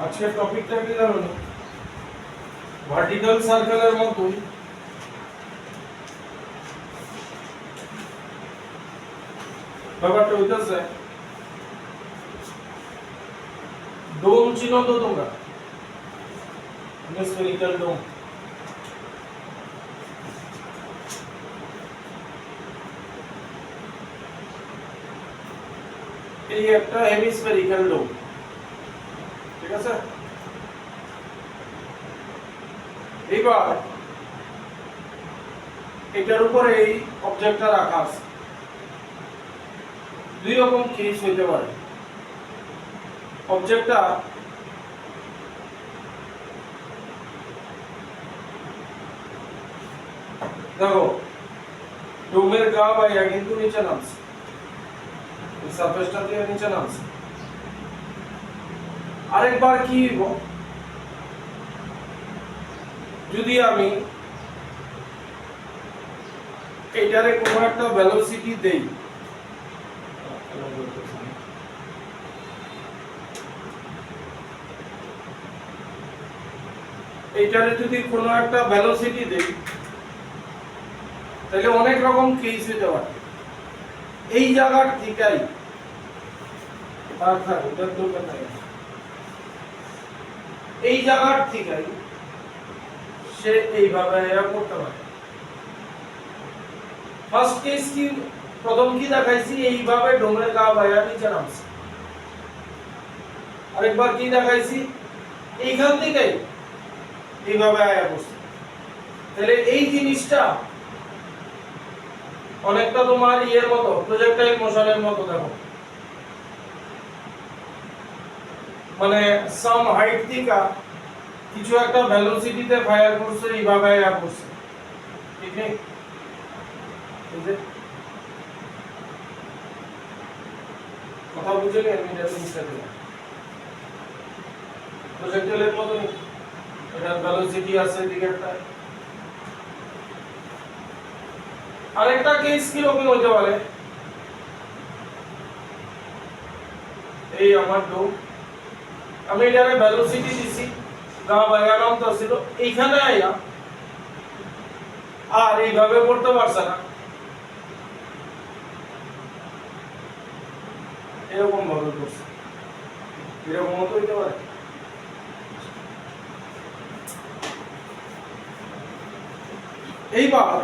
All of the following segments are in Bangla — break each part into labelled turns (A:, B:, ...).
A: আজকের টপিকটা কি জানো? ভার্টিক্যাল সার্কেলের মতোই ব্যাপারটা হইতেছে, ডোম চিনো তো তোমরা, স্ফেরিক্যাল ডোম। এই একটা হেমিস্ফেরিক্যাল ডোম, ঠিক আছে? এবার এটার উপরে এই অবজেক্টটা রাখা আছে। দুই রকম কেস হইতে পারে। অবজেক্টটা দেখো, ডোমের গা বাইয়া কিন্তু নিচে নামছে, এই সারফেসটা দিয়ে নিচে নামছে। আরেকবার কি হইব, যদি আমি এইটারে কোনো একটা ভেলোসিটি দেই, এইটারে যদি কোনো একটা ভেলোসিটি দেই, তাহলে অনেক রকম কেস হতে পারে। এই জায়গার থেকেই এই জায়গার থেকেই সে এইভাবে করতে পারে। ফার্স্ট কেস কি, প্রথম কি দেখাইছি, এইভাবে ডোমের গা বাইয়া নিচে নামছে। আরেকবার কি দেখাইছি, এইখান থেকে এইভাবে আয়া পড়ছে। তাহলে এই জিনিসটা অনেকটা তোমার ইয়ের মতো, প্রজেক্টাইল মোশনের মতো। দেখো, মানে সাম হাইট থেকে কিছু একটা ভেলোসিটিতে ফায়ার করছে, এইভাবে আয়া পড়ছে, ঠিক নেই? কথা বুঝে গেলে আমি এটা জিনিসটা দিলাম, প্রজেক্টাইলের মতো এটা ভেলোসিটি আছে দিকেরটা। আরেকটা কেস কি রকম হতে পারে, এই আমার ডোম, আমি এটারে ভেলোসিটি দিছি, গা বাইয়া নামতে ছিল, এইখানে আইয়া আর এইভাবে পড়তে পারছে না, এরকম ভাবে করছে, এরকম মতো হইতে পারে। এইবার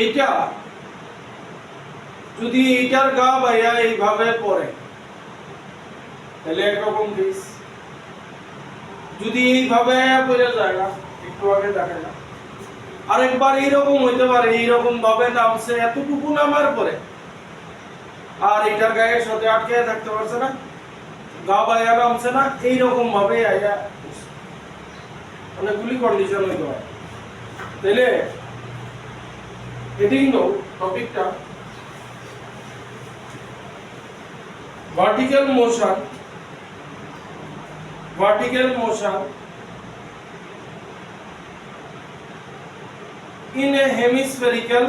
A: এইটা যদি এইটার গা বাইয়া এইভাবে পড়ে, তাহলে একরকম কেস। যদি এইভাবে পড়ে যায় না, একটু আগে দেখাইলাম, আরেকবার এইরকম হইতে পারে, এইরকম ভাবে নামছে, এতটুকু নামার পরে আর এটার গায়ের সাথে আটকে থাকতে পারছে না, গা বাইয়া নামছে না, এইরকম ভাবে আইয়া অনেকগুলি কন্ডিশন হইতে পারে। তাহলে হেডিং দাও টপিকটা, vertical motion in a hemispherical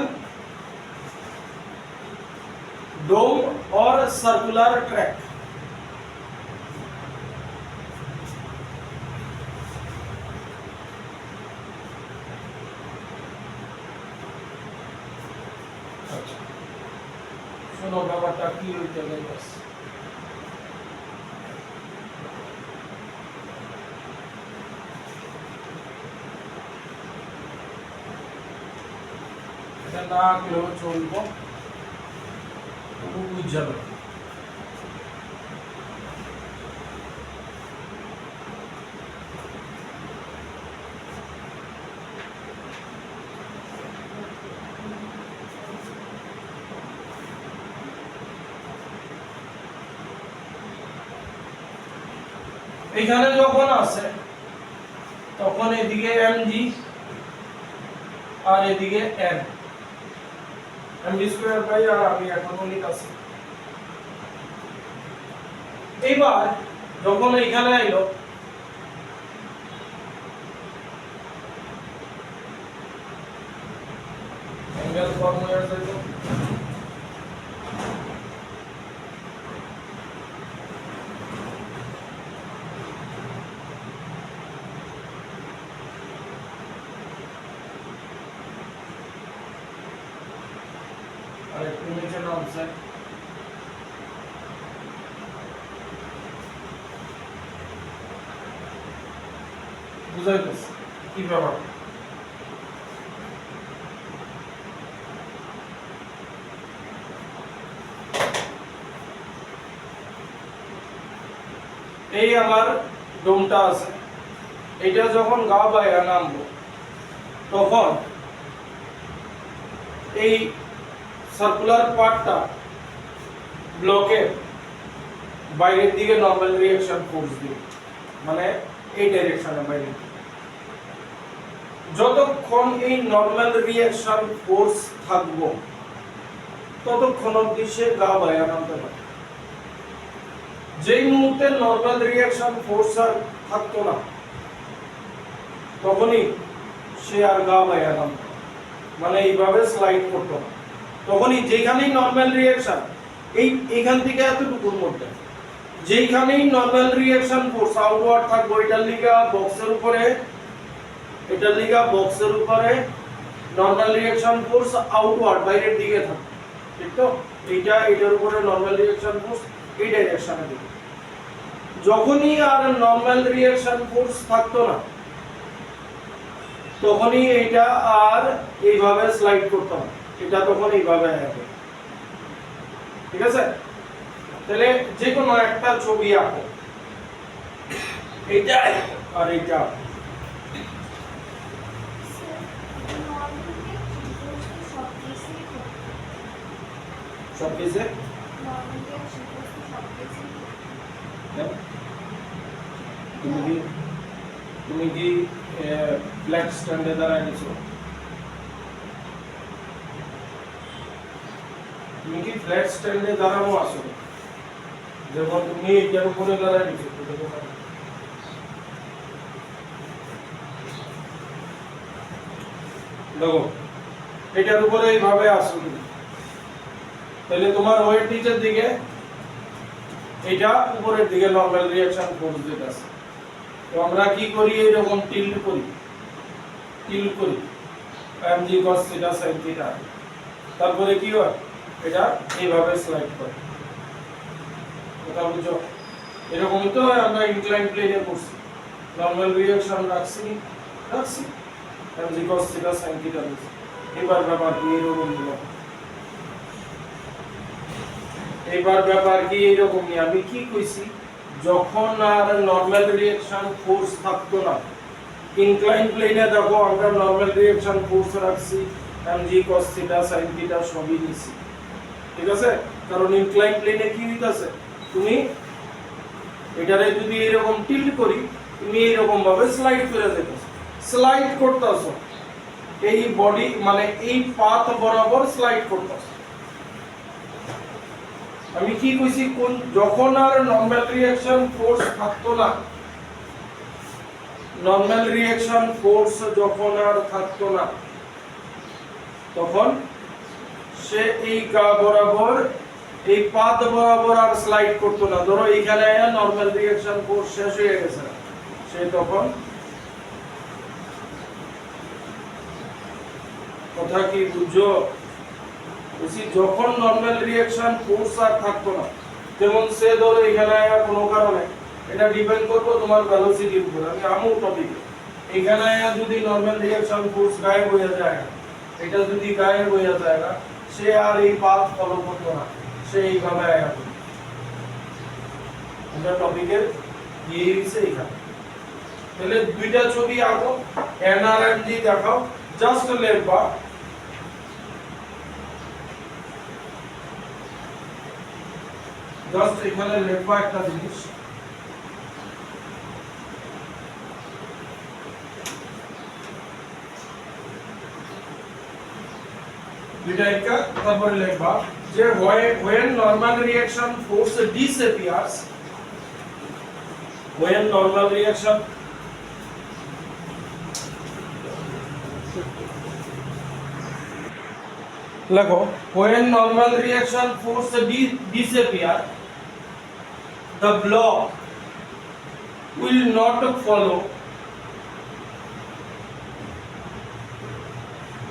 A: dome or circular track. শোনো ব্যাপারটা কি হইতে যাইতেছে। এটা না আঁকলেও চলবো, তবু বুঝাবে। এখানে যখন আছে তখন এদিকে mg আর এদিকে n, mg স্কয়ার বাই আর আমি এখন লিখছি। এবার যখন এখানে আইলো সিঙ্গেল ফর্ম হয়ে যাইত আর একটু নিচে নামছে বুঝাইতেছে কি ব্যাপার এই আমার ডোমটা আছে এটা যখন গা বাইরে নামবো তখন এই সার্কুলার পার্টটা ব্লকের বাইরের দিকে নরমাল রিঅ্যাকশন ফোর্স দিবে মানে এই ডাইরেকশনে বাইরে যতক্ষণ এই নরমাল রিঅ্যাকশন ফোর্স থাকবো ততক্ষণ অবধি সে গা বাইরে নামতে পারে যেই মুহূর্তে নরমাল রিঅ্যাকশন ফোর্স আর থাকতো না তখনই সে আর গা বাইরে নামতো মানে এইভাবে স্লাইড করতো না তখনই যেখানেই নরমাল রিঅ্যাকশন এইখান থেকে এতটুকুর মধ্যে যেখানেই নরমাল রিঅ্যাকশন ফোর্স আউটওয়ার্ড থাকবে এটার লিগা বক্সের উপরে নরমাল রিঅ্যাকশন ফোর্স আউটওয়ার্ড বাইরের দিকে থাকবে ঠিক তো এটার উপরে নরমাল রিঅ্যাকশন ফোর্স এই ডাইরেকশনে দিবে যখনই আর নরমাল রিঅ্যাকশন ফোর্স থাকতো না তখনই এটা আর এইভাবে স্লাইড করতে হবে এটা তখন এইভাবে হবে ঠিক আছে তাহলে যে কোনো একটা ছবি আঁকো এটা আর এটা সব কিছু তুমি কি ফ্ল্যাট স্ট্যান্ডে দাঁড়ায় নিছো তুমি কি ফ্ল্যাট স্ট্যান্ডে দাঁড়ানো আসো যখন তুমি এটার উপরে দাঁড়ায় নিছো দেখো এটার উপরে এইভাবে আসো তাহলে তোমার ওয়েট নিচের দিকে এটা উপরের দিকে নরমাল রিঅ্যাকশন ফোর্স যেটা আছে তো আমরা কি করি এরকম টিল্ট করি mg cos theta sin theta তারপরে কি হয় এটা এইভাবে স্লাইড করে কথা বুঝছো এরকমই তো আমরা ইনক্লাইন প্লেনে করছি নরমাল রিঅ্যাকশন রাখছি mg cos theta sin theta এবার ব্যাপার কি এরকম হলো আমি কি কইছি যখন আর নরমাল রিঅ্যাকশন ফোর্স থাকতো না ইনক্লাইন প্লেনে দেখো আমরা নরমাল রিঅ্যাকশন ফোর্স রাখছি mg cos theta sin theta সবই নিছি ঠিক আছে কারণ ইনক্লাইন প্লেনে কি হইতাছে তুমি এটারে যদি এরকম টিল্ট করি তুমি এরকম ভাবে স্লাইড করে যেতেছো স্লাইড করতেছো এই বডি মানে এই পাথ বরাবর স্লাইড করতেছো আমি কি কইছি কোন যখন আর নরমাল রিঅ্যাকশন ফোর্স থাকতো না নরমাল রিঅ্যাকশন ফোর্স যখন আর থাকতো না তখন সে এই গা বরাবর এই পাথ বরাবর আর স্লাইড করতো না ধরো এইখানে নরমাল রিঅ্যাকশন ফোর্স শেষ হয়ে গেছে সে তখন কথা কি বুঝছো যখন নরমাল রিঅ্যাকশন ফোর্স আর থাকতো না যেমন সে ধরো এখানে কোনো কারণে এটা ডিপেন্ড করবে তোমার ভেলোসিটির উপর আমি আমু টপিকে এখানে যদি নরমাল রিঅ্যাকশন ফোর্স গায়েব হয়ে যায় এটা যদি গায়েব হয়ে যায় না সে আর এই পাথ ফলো করতো না সে এইভাবে আয়া এটা টপিকের দিয়ে দিয়েছে এখানে তাহলে দুইটা ছবি আঁকো এনআরএমজি দেখাও জাস্ট লেখবা জাস্ট এখানে লেখবা একটা জিনিস দুইটা একটা তারপরে লেখবা যে when normal reaction force disappears when normal reaction লেখো when normal reaction force disappear the block will not follow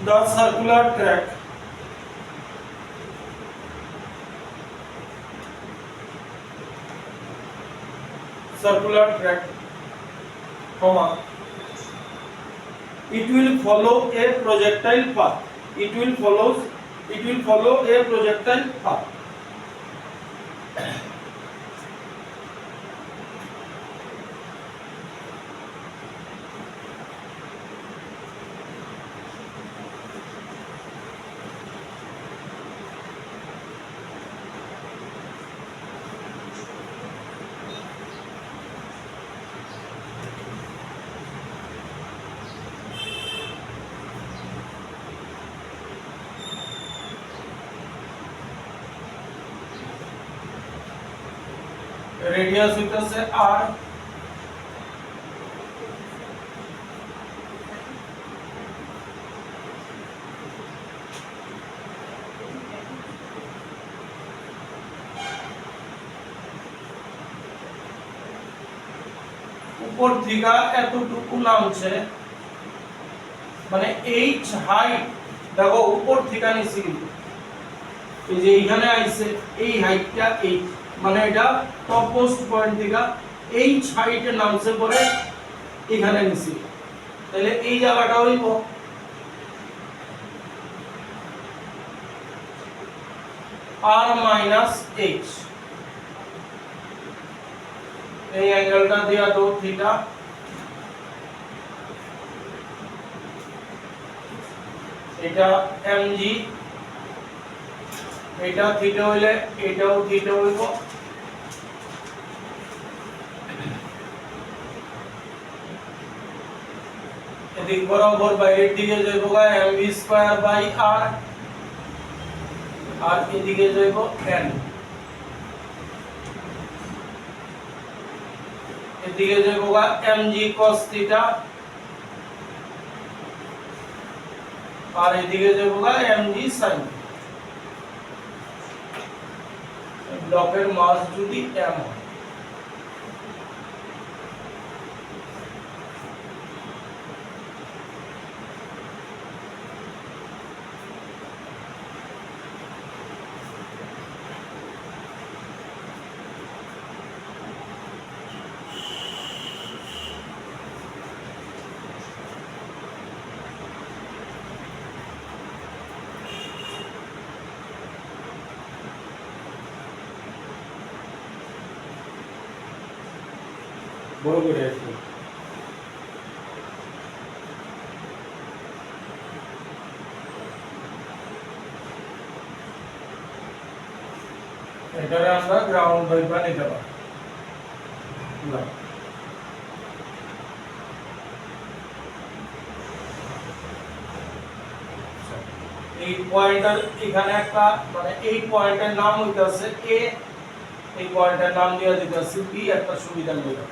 A: the circular track comma it will follow a projectile path it will follow a projectile path radius হইতাছে r উপর থেকে এতটুকু নামছে মানে h হাইট দেখো উপর থেকে নিচে এই যে এখানে আইছে এই হাইটটা h মানে এটা টপ মোস্ট পয়েন্ট থেকে h হাইটে নামছে পরে এখানে নিচে তাহলে এই জায়গাটা হইব r মাইনাস h এই অ্যাঙ্গেলটা দেয়া তো থিটা এটা mg এটা থিটা হইলে এটাও থিটা হইব এদিক বরাবর বাইরের দিকে যাইব mv স্কয়ার বাই r আর এদিকে যাইব n এদিকে যাইব mg cos থিটা আর এদিকে যাইব mg sin ব্লকের মাস যদি m হয় বড় করে একটু এটারে আমরা গ্রাউন্ড ভাইবা নিতে পারি না এই পয়েন্টার এখানে একটা মানে এই পয়েন্টের নাম হইতাছে a এই পয়েন্টের নাম দিয়া দিতাছি b একটা সুবিধা লইবা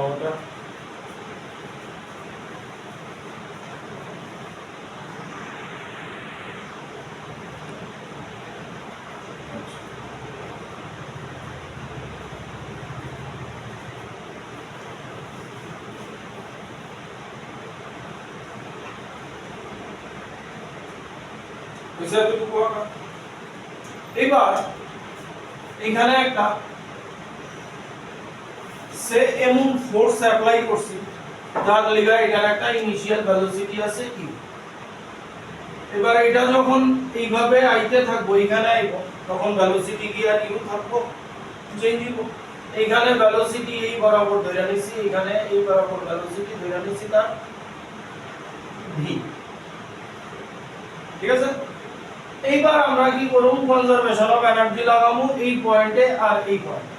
A: ওটা এবার এখানে একটা সে এমন ফোর্স অ্যাপ্লাই করছি যার লিগা এটার একটা ইনিশিয়াল ভেলোসিটি আছে ই এবার এটা যখন এইভাবে আইতে থাকবো এখানে আইবো তখন ভেলোসিটি কি আর ইউ থাকবো চেঞ্জ হইব এখানে ভেলোসিটি এই বরাবর ধরে নিছি এখানে এই বরাবর ভেলোসিটি ধরে নিছি তার ভি ঠিক আছে এইবার আমরা কি করব কনজারভেশন অফ এনার্জি লাগামু এই পয়েন্টে আর এই পয়েন্টে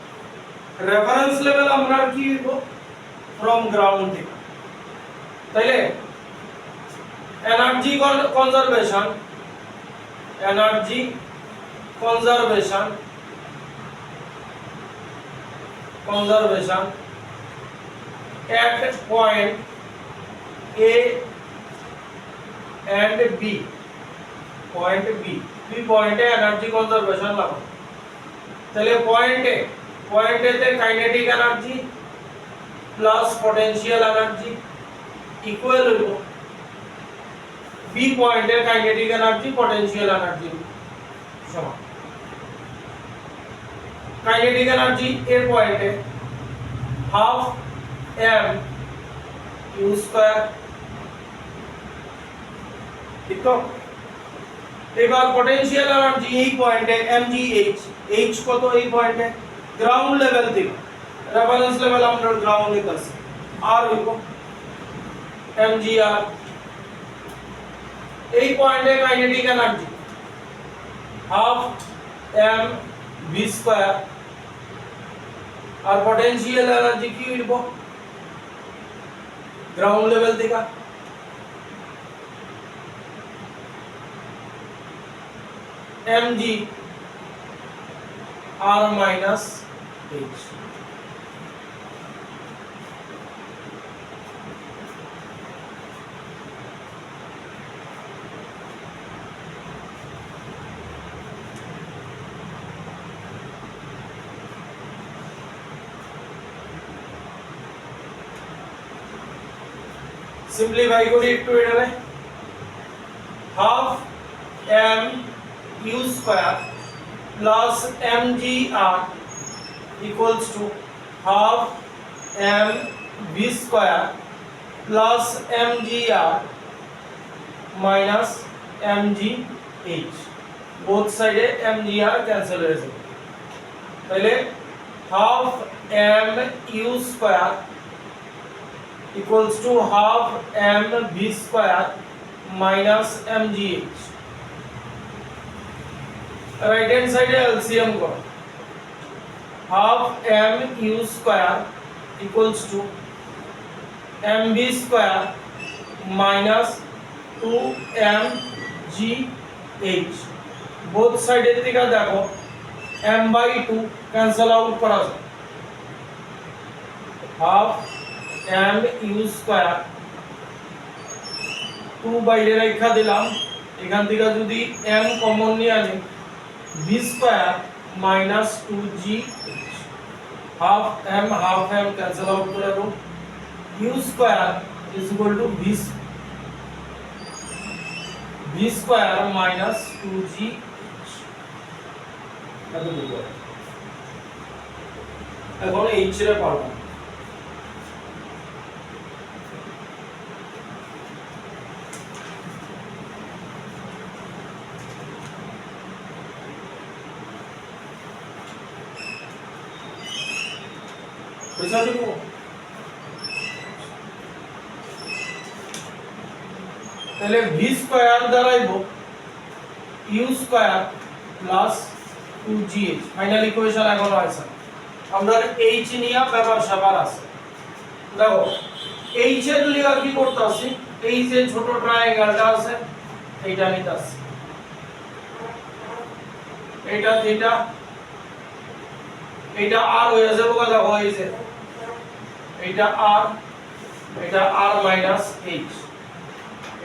A: রেফারেন্স লেভেল আমরা কি হইব ফ্রম গ্রাউন্ড থেকে তাইলে energy conservation at point A and B, point B, দুই পয়েন্টে এনার্জি কনজারভেশন লাগবে। তাহলে পয়েন্টে kinetic energy plus potential energy equal হইব বি পয়েন্টের কাইনেটিক এনার্জি পটেনশিয়াল এনার্জি সমান। কাইনেটিক এনার্জি এর পয়েন্টে হাফ এম ইউ স্কয়ার, ঠিক তো? এবার পটেনশিয়াল এনার্জি এই পয়েন্টে mgh, h কত এই পয়েন্টে গ্রাউন্ড লেভেল থেকে রেফারেন্স লেভেল আমরা গ্রাউন্ড লিখতেছি আর হইব mgr। এই পয়েন্টে kinetic energy half m v square আর পটেনশিয়াল এনার্জি কি হইব গ্রাউন্ড লেভেল থেকে mg r minus h। Simplify করি একটু এটারে, half m u square plus mgr equals to half m v square plus mgr minus mgh। both side mgr cancel হয়ে যাবে। তাহলে half m u square equals to half m v square minus mgh। Right hand side LCM करो, half m u square equals to mv square minus 2mgh। both side এর থেকে দেখো m/2 कैंसिल आउट করা যায়, হাফ m u square 2 বাইরে রেখা দিলাম, এখান থেকে যদি m কমন নিয়ে আনি v square minus 2gh, half m cancel out করে দেব, u square is equal to v square minus 2gh। এখন h রে পাবো তাহলে v স্কয়ার দাঁড়াইব u square plus 2gh। Final equation এখনো আছে, আমরা h নিয়া ব্যাপার স্যাপার আছে। দেখো h এর লিগা কি করতেছি, এই যে ছোট ট্রায়াঙ্গেলটা আছে এইটা নিতাছি, এটা থিটা, এটা r হয়ে যাবে কথা হইছে, এটা r, এটা r মাইনাস h,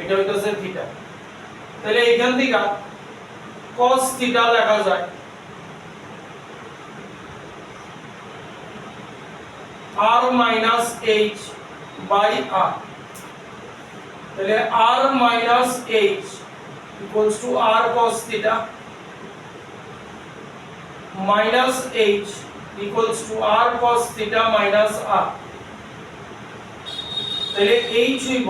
A: এটা হইতাছে থিটা। তাহলে এখান থেকে cos থিটা লেখা যায় r minus h by r। তাহলে r minus h equals to r cos theta minus h equals to r cos theta minus r। তাহলে h হইব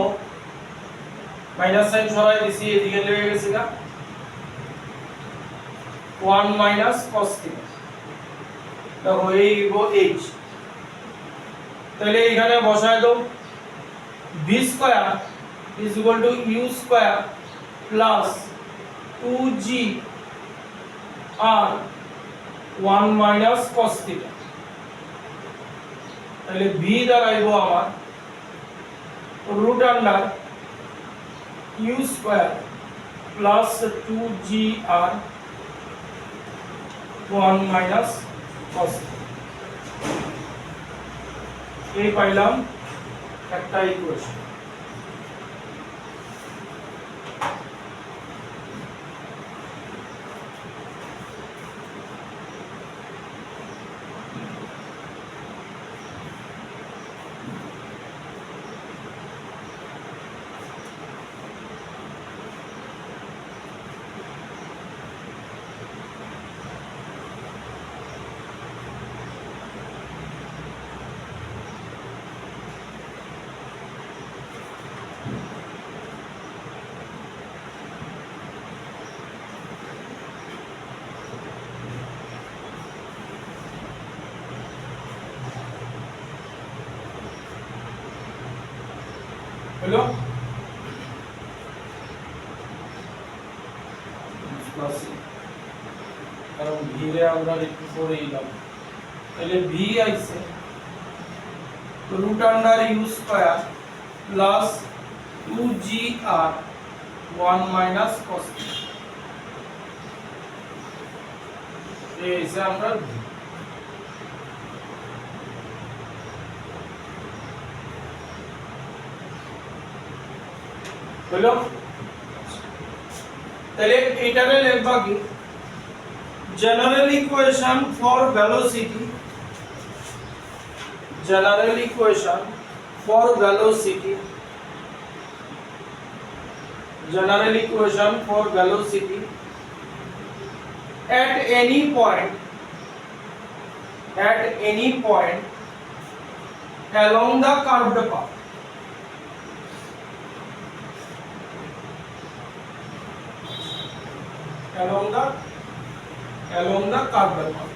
A: মাইনাস সাইন সরাই দিছি, এদিকে লেগে গেছে না 1 মাইনাস cos theta, দেখো এই হইব h। তাহলে এখানে বসায় দাও v square is equal to u square plus 2g r 1 minus cos theta. তাহলে v দাঁড়াইবো আমার root under u square plus 2gr 1 minus cos। এই পাইলাম একটা ইকুয়েশন। হলো কারণ ভিরে আমরা একটু পরে এলাম, তাহলে ভি আইছে root under u square plus 2gr 1 minus cos এই এসে আমরা হলো। তাহলে এটারে লিখবা কি general equation for velocity, general equation for velocity, general equation for velocity at any point, at any point along the curved path, along the curved path.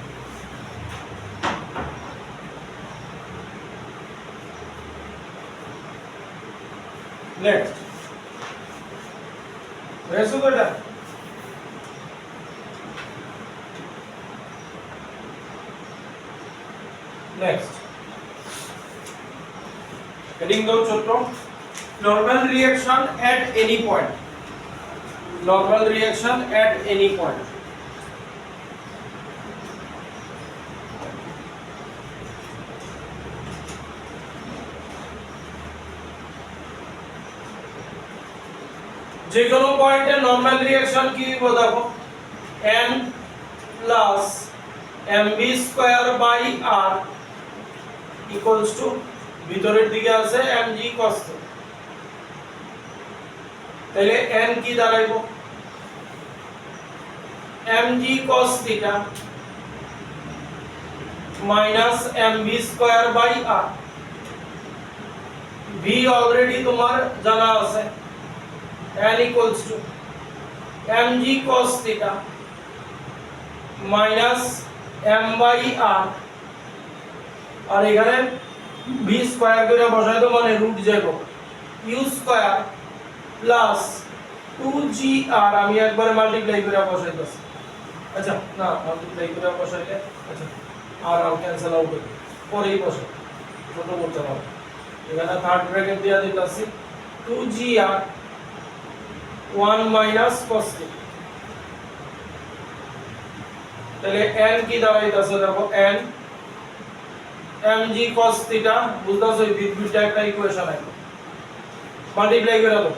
A: Next, rest of the time. Next, heading down chotto normal reaction at any point, normal reaction at any point. যে কোনো পয়েন্টে নরমাল রিঅ্যাকশন কি হবে দেখো n plus mv square by r equals to ভিতরের দিকে আছে mg cos θ, তাহলে n কি দাঁড়াইবো mg cos θ minus mv square by r, v already তোমার জানা আছে n equals to mg cos theta minus m by r, আর এখানে v স্কয়ার করে বসাই দাও মানে রুট যাব u স্কয়ার প্লাস 2gr, আমি একবারে মাল্টিপ্লাই করে বসাই দাও, আচ্ছা না মাল্টিপ্লাই করে বসাইলে আচ্ছা আর ক্যান্সেল আউট হবে পরেই বসাই ছোট করতে হবে, এখানে থার্ড ব্র্যাকেট দিয়া দিতাছি 2gr 1 মাইনাস cos θ, তাহলে n কি দাঁড়াইতাছে দেখো n mg cos θ বুঝতাছো এই দুইটা একটা ইকুয়েশন আছে মাল্টিপ্লাই করে দাও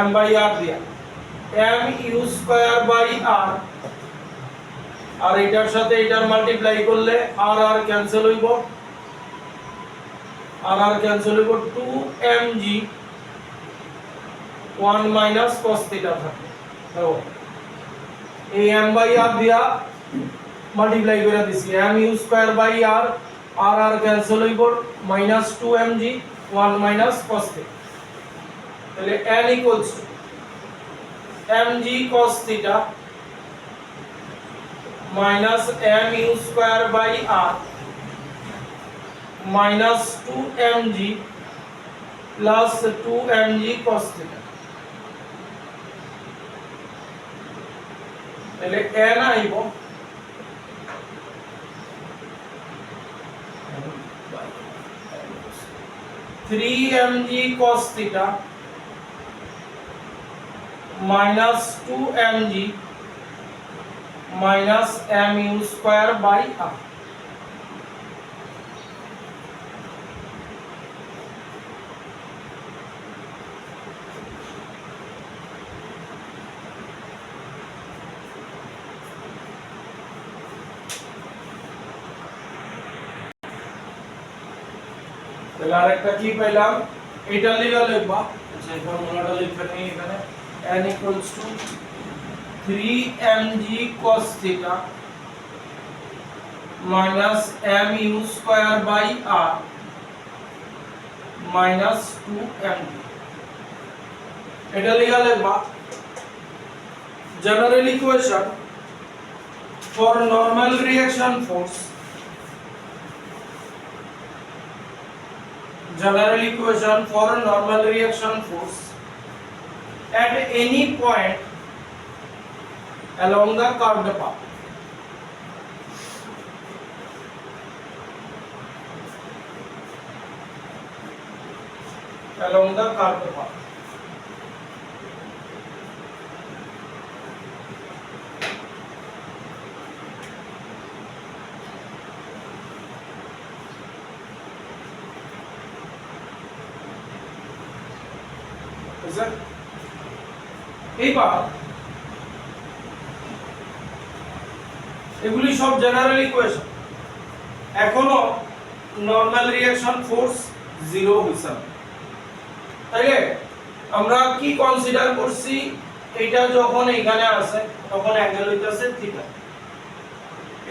A: m বাই r দিয়া m u square by r, আর এটার সাথে এটার মাল্টিপ্লাই করলে r r ক্যান্সেল হইব, r r ক্যান্সেল হইব 2mg 1 মাইনাস cos θ থাকে, দেখো এই m বাই r দিয়া মাল্টিপ্লাই করে দিছি m u square by r, r r cancel হইব মাইনাস 2mg 1 মাইনাস cos θ, তাহলে n equals to mg cos θ minus m u square by r minus 2mg plus 2mg cos θ, তাহলে n আইব 3mg cos θ minus 2mg minus mu square by r, তাহলে আরেকটা কি পাইলাম, এটা লিখবা, আচ্ছা এই ফর্মুলাটা লিখতে নেই এখানে, n equals to 3mg cos theta minus mu square by r minus 2mg, এটা লিখবা general equation for normal reaction force, general equation for normal reaction force at any point along the curved path, along the curved path. এইবার এগুলি সব জেনারেল ইকুয়েশন, এখনো নরমাল রিঅ্যাকশন ফোর্স জিরো হইছে না, তাইলে আমরা কি কনসিডার করছি, এটা যখন এখানে আছে তখন অ্যাঙ্গেল হইতাছে থিটা,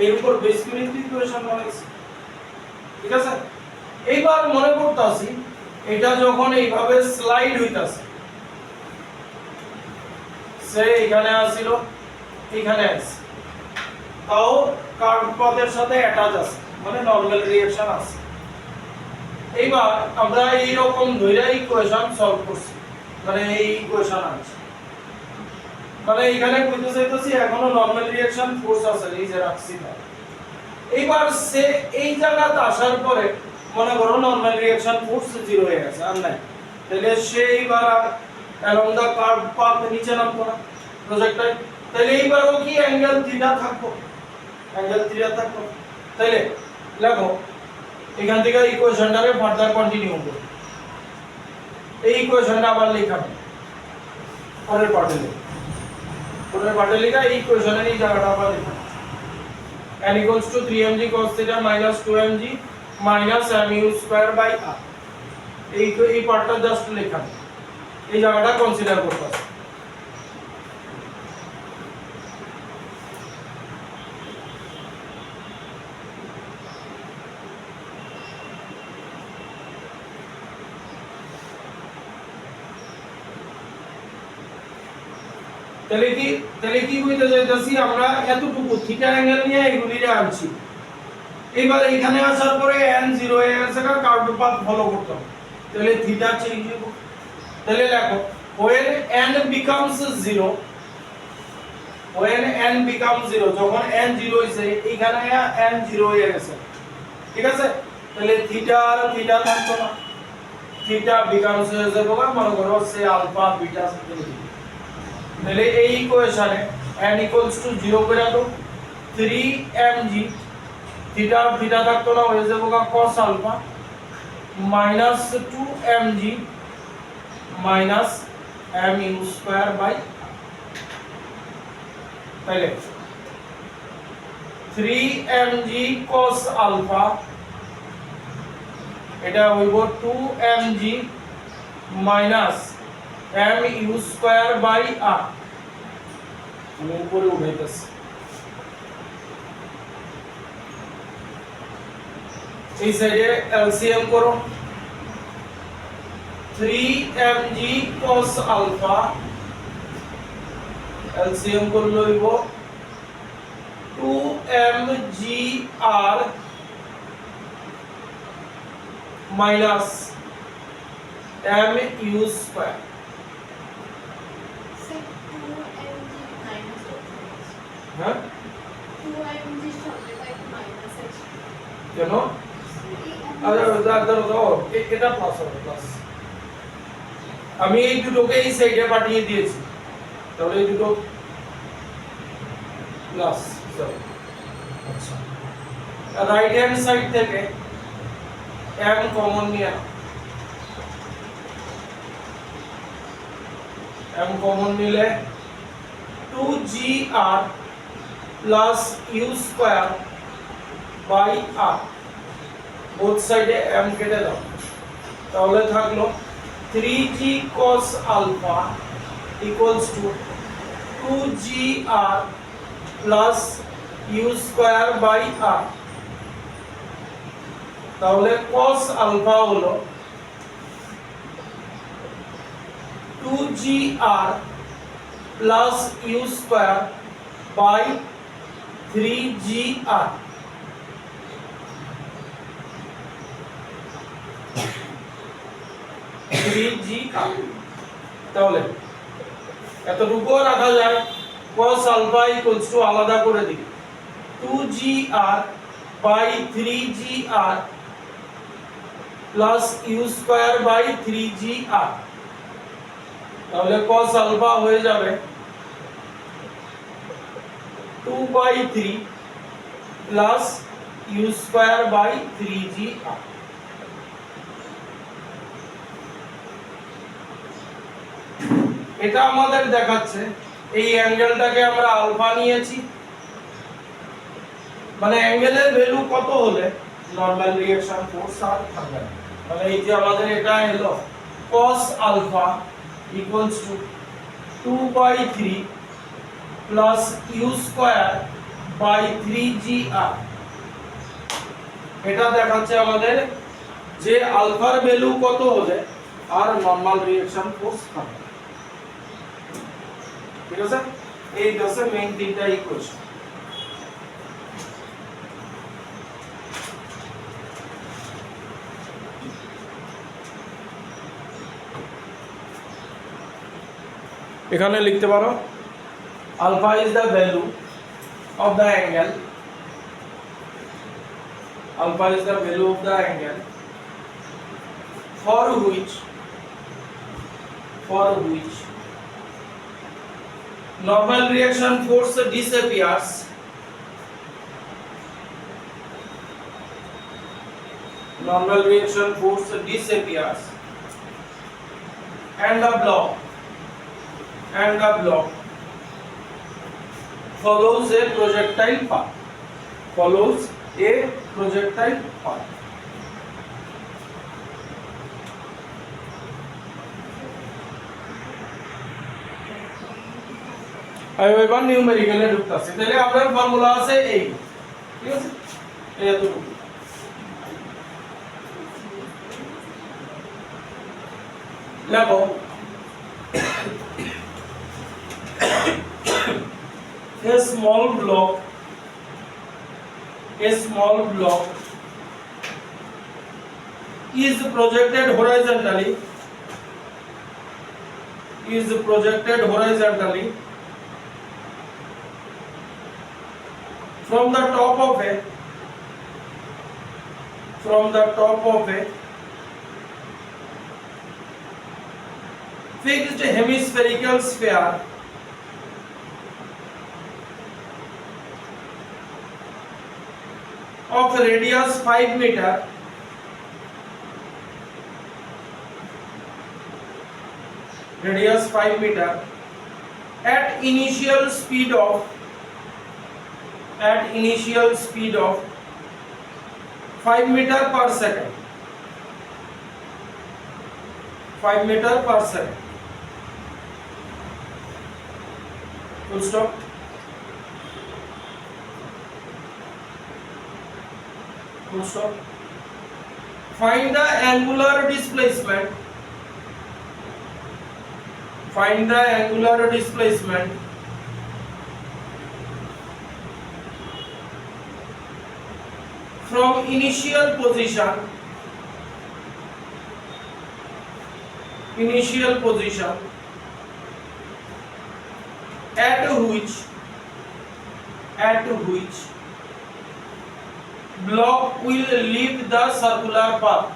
A: এর উপর বেস করে ইকুয়েশন বানাইছি, ঠিক আছে। এইবার মনে করতাছি এটা যখন এইভাবে স্লাইড হইতাছে, সে এখানে আসিল, এখানে আছে, তাও কার্ভ পাথের সাথে অ্যাটাচ আছে, মানে নরমাল রিঅ্যাকশন আছে। এইবার আমরা এই রকম ধরে ইকুয়েশন সলভ করছি, মানে এই ইকুয়েশন আছে, মানে এখানে কইতে চাইতেছি এখনো নরমাল রিঅ্যাকশন ফোর্স আছে, এই যে রাখছি না। এইবার সে এই জায়গাতে আসার পরে মনে করো নরমাল রিঅ্যাকশন ফোর্স জিরো হয়ে গেছে, আর নাই, তাহলে সে এইবার along the curved path নিচে নামবো না প্রজেক্টর, তাহলে এইবারও কি অ্যাঙ্গেল থিটা থাকবো, অ্যাঙ্গেল থিটা থাকবো। তাহলে লেখো এখান থেকে ইকুয়েশনটারে ফার্দার কন্টিনিউ করব, এই ইকুয়েশনটা আবার লেখাবো পরের পার্টে, লেখা এই ইকুয়েশনের এই জায়গাটা আবার লেখা, n equals to 3mg cos theta minus 2mg minus mu square by r, এই পার্টটা জাস্ট লেখা, এই জায়গাটা কনসিডার করতে হবে। তাহলে কি কইতে যাইতাছি, আমরা এতটুকু থিটা অ্যাঙ্গেল নিয়ে এগুলিরে আনছি, এবার এখানে আসার পরে n 0 হয়ে গেছে, কার্ভ পাথ ফলো করতে হবে, তাহলে থিটা চেঞ্জ হবে। তাহলে লেখো when n becomes 0, when n becomes 0, যখন n 0 হইছে এখানে n 0 হয়ে গেছে, ঠিক আছে। তাহলে থিটা আর থিটা থাকতো না, থিটা becomes হয়ে যাবে মনে করো সে আলফা বিটা থেকে, তাহলে এই ইকুয়েশনে n equals to 0 করে দাও, 3mg থিটা আর থিটা থাকতো না, হয়ে যাবে cos alpha minus 2mg minus mu square by, তাহলে 3mg cos alpha এটা হইব 2mg minus mu square by r, আমি উপরে উঠাইতেছি, এই সাইডে এলসিএম করো, 3mg cos alpha এলসিএম করলে হইব 2mgr minus mu square, হ্যাঁ
B: 2mg সঙ্গে বাই মাইনাস h,
A: কেন? আরে দাও এটা প্লাস হবে, প্লাস আমি এই দুটোকে এই সাইডে পাঠিয়ে দিয়েছি, তাহলে এই দুটো প্লাস, আচ্ছা রাইট হ্যান্ড সাইড থেকে m কমন নিয়ে, m কমন নিলে 2gr plus u square by r, both side m কেটে দাও, তাহলে থাকলো 3g cos alpha equals to 2gr plus u square by r। তাহলে cos alpha হলো 2gr plus u square by 3gr। তাহলে এতটুকু রাখা যায় cos alpha equals to আলাদা করে দিই 2gr by 3gr plus u square by 3gr। তাহলে cos alpha হয়ে যাবে 2 by 3 plus u square by 3gr। এটা আমাদের দেখাচ্ছে এই অ্যাঙ্গেলটাকে আমরা আলফা নিয়েছি, মানে অ্যাঙ্গেলের ভ্যালু কত হলে নরমাল রিঅ্যাকশন ফোর্স আর থাকবে না। তাহলে এই যে আমাদের এটা হলো cos alpha equals to 2 by 3 plus u square by 3gr। এটা দেখাচ্ছে আমাদের যে আলফার ভ্যালু কত হলে আর নরমাল রিঅ্যাকশন ফোর্স থাকবে। ঠিক আছে, এই হচ্ছে মেইন তিনটা ইকুয়েশন। এখানে লিখতে পারো alpha is the value of the angle, alpha is the value of the angle for which normal reaction force disappears and the block follows a projectile path, আমি এবার নিউমেরিক্যালে ঢুকতাছি। তাহলে আপনার ফর্মুলা আছে এই, ঠিক আছে, এই এতটুকু। লেখো a small block is projected horizontally from the top of a fixed hemispherical sphere of radius 5 meter at initial speed of 5 meter per second, full stop। Find the angular displacement from initial position at which block will leave the circular path,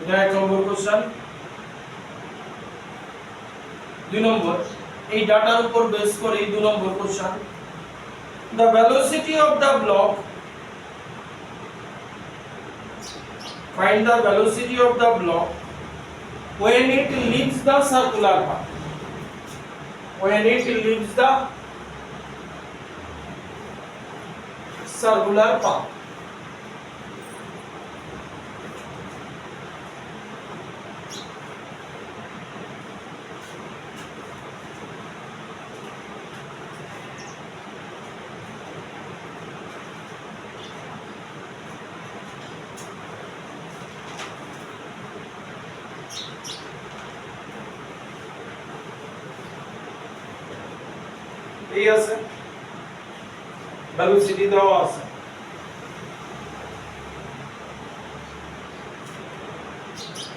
A: এটা এক নম্বর কোশ্চেন। 2 নম্বর, এই ডাটার উপর বেস করে 2 নম্বর question. The velocity of the block, find the velocity of the block when it leaves the circular path। when it leaves the circular path. এই আছে ভেলোসিটি দেওয়া আছে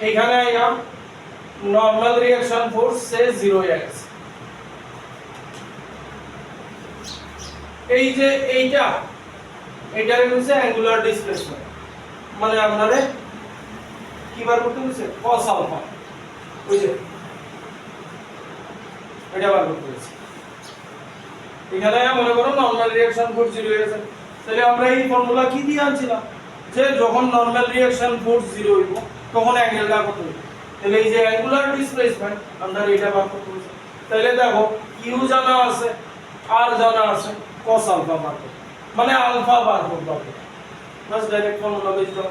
A: এখানে আইয়া নরমাল রিঅ্যাকশন ফোর্স সে 0 হয়ে গেছে এই যে এইটা হচ্ছে অ্যাঙ্গুলার ডিসপ্লেসমেন্ট মানে আপনারে কি বার করতে হচ্ছে cos আলফা ওই যে এটা বার করতে হচ্ছে এখানে মনে করো নরমাল রিঅ্যাকশন ফোর্স 0 হয়ে গেছে তাহলে আমরা এই ফর্মুলা কি দিয়ে আনছিলাম যে যখন নরমাল রিঅ্যাকশন ফোর্স 0 হইব তখন অ্যাঙ্গেলটা কত হবে তাহলে এই যে অ্যাঙ্গুলার ডিসপ্লেসমেন্ট আমরা এটা বার করতে হবে তাহলে দেখো কিউ জানা আছে আর জানা আছে cos আলফা বার করতে মানে আলফা বার করতে হবে বাস ডাইরেক্ট ফর্মুলা বেস দাও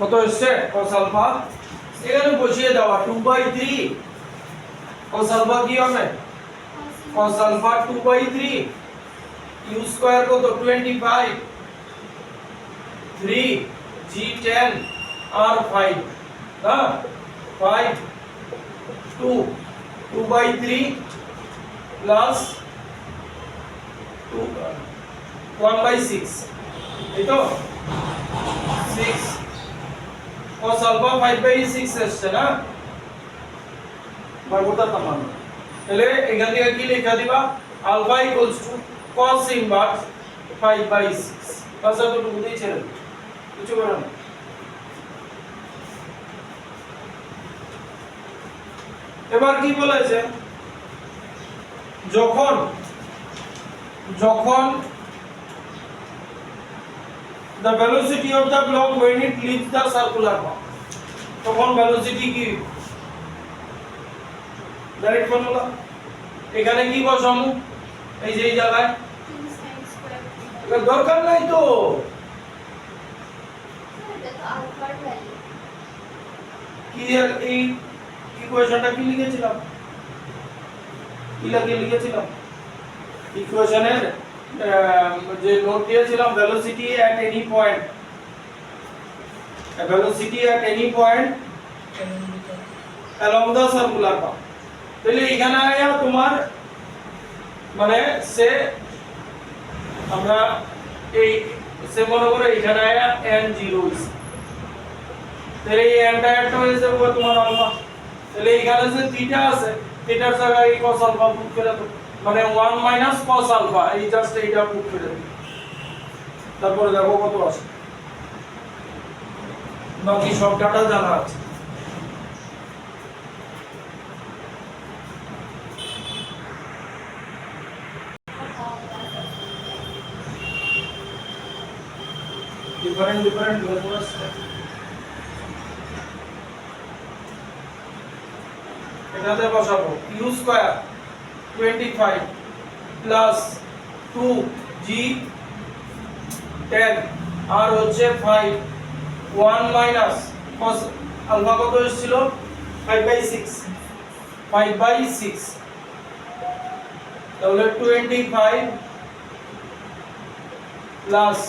A: কত হচ্ছে cos আলফা এখানে বসিয়ে দেওয়া 2/3 cos আলফা কি হবে cos আলফা 2/3 u স্কয়ার কত 25 3 g10 r 5 হ্যাঁ 5 2 2/3 প্লাস 2 1/6 এই তো 6 cos alpha 5/6 আসছে না বারবোটা সমান তাহলে এখান থেকে কি লেখা দিবা alpha equals to cos inverse 5/6 বাস এতটুকু বুঝেই ছেড়ে কিছু করো না এবার কি বলেছে যখন the velocity of the block when it leaves the circular path তখন velocity কি ডাইরেক্ট ফর্মুলা এখানে কি বসামু এই যে এই জায়গায়
B: 2 sin square
A: এটা দরকার নাই তো
B: এটা তো আলফার ভ্যালু
A: কি এর এই ইকুয়েশনটা কি লিখেছিলাম কি লিখেছিলাম ইকুয়েশনের যে নোট দিয়েছিলাম velocity at any point along the circular path তাহলে এখানে আয়া তোমার মানে সে আমরা এই সে মনে করো এখানে আয়া n0 তাহলে এই n টা একটা হয়ে যাবে তোমার আলফা তাহলে এখানে যে থিটা আছে থিটার জায়গায় cos আলফা পুট করে দাও মানে 1 - cos আলফা এই জাস্ট এইটা পুট করে দাও তারপরে দেখো কত আসে বাকি সব ডাটা জানা আছে ডিফারেন্ট ভ্যালুস এটাতে বসাবো u স্কয়ার 25 প্লাস 2g10 আর হচ্ছে 5 1 মাইনাস cos আলফা কত ছিল 5/6 তাহলে 25 প্লাস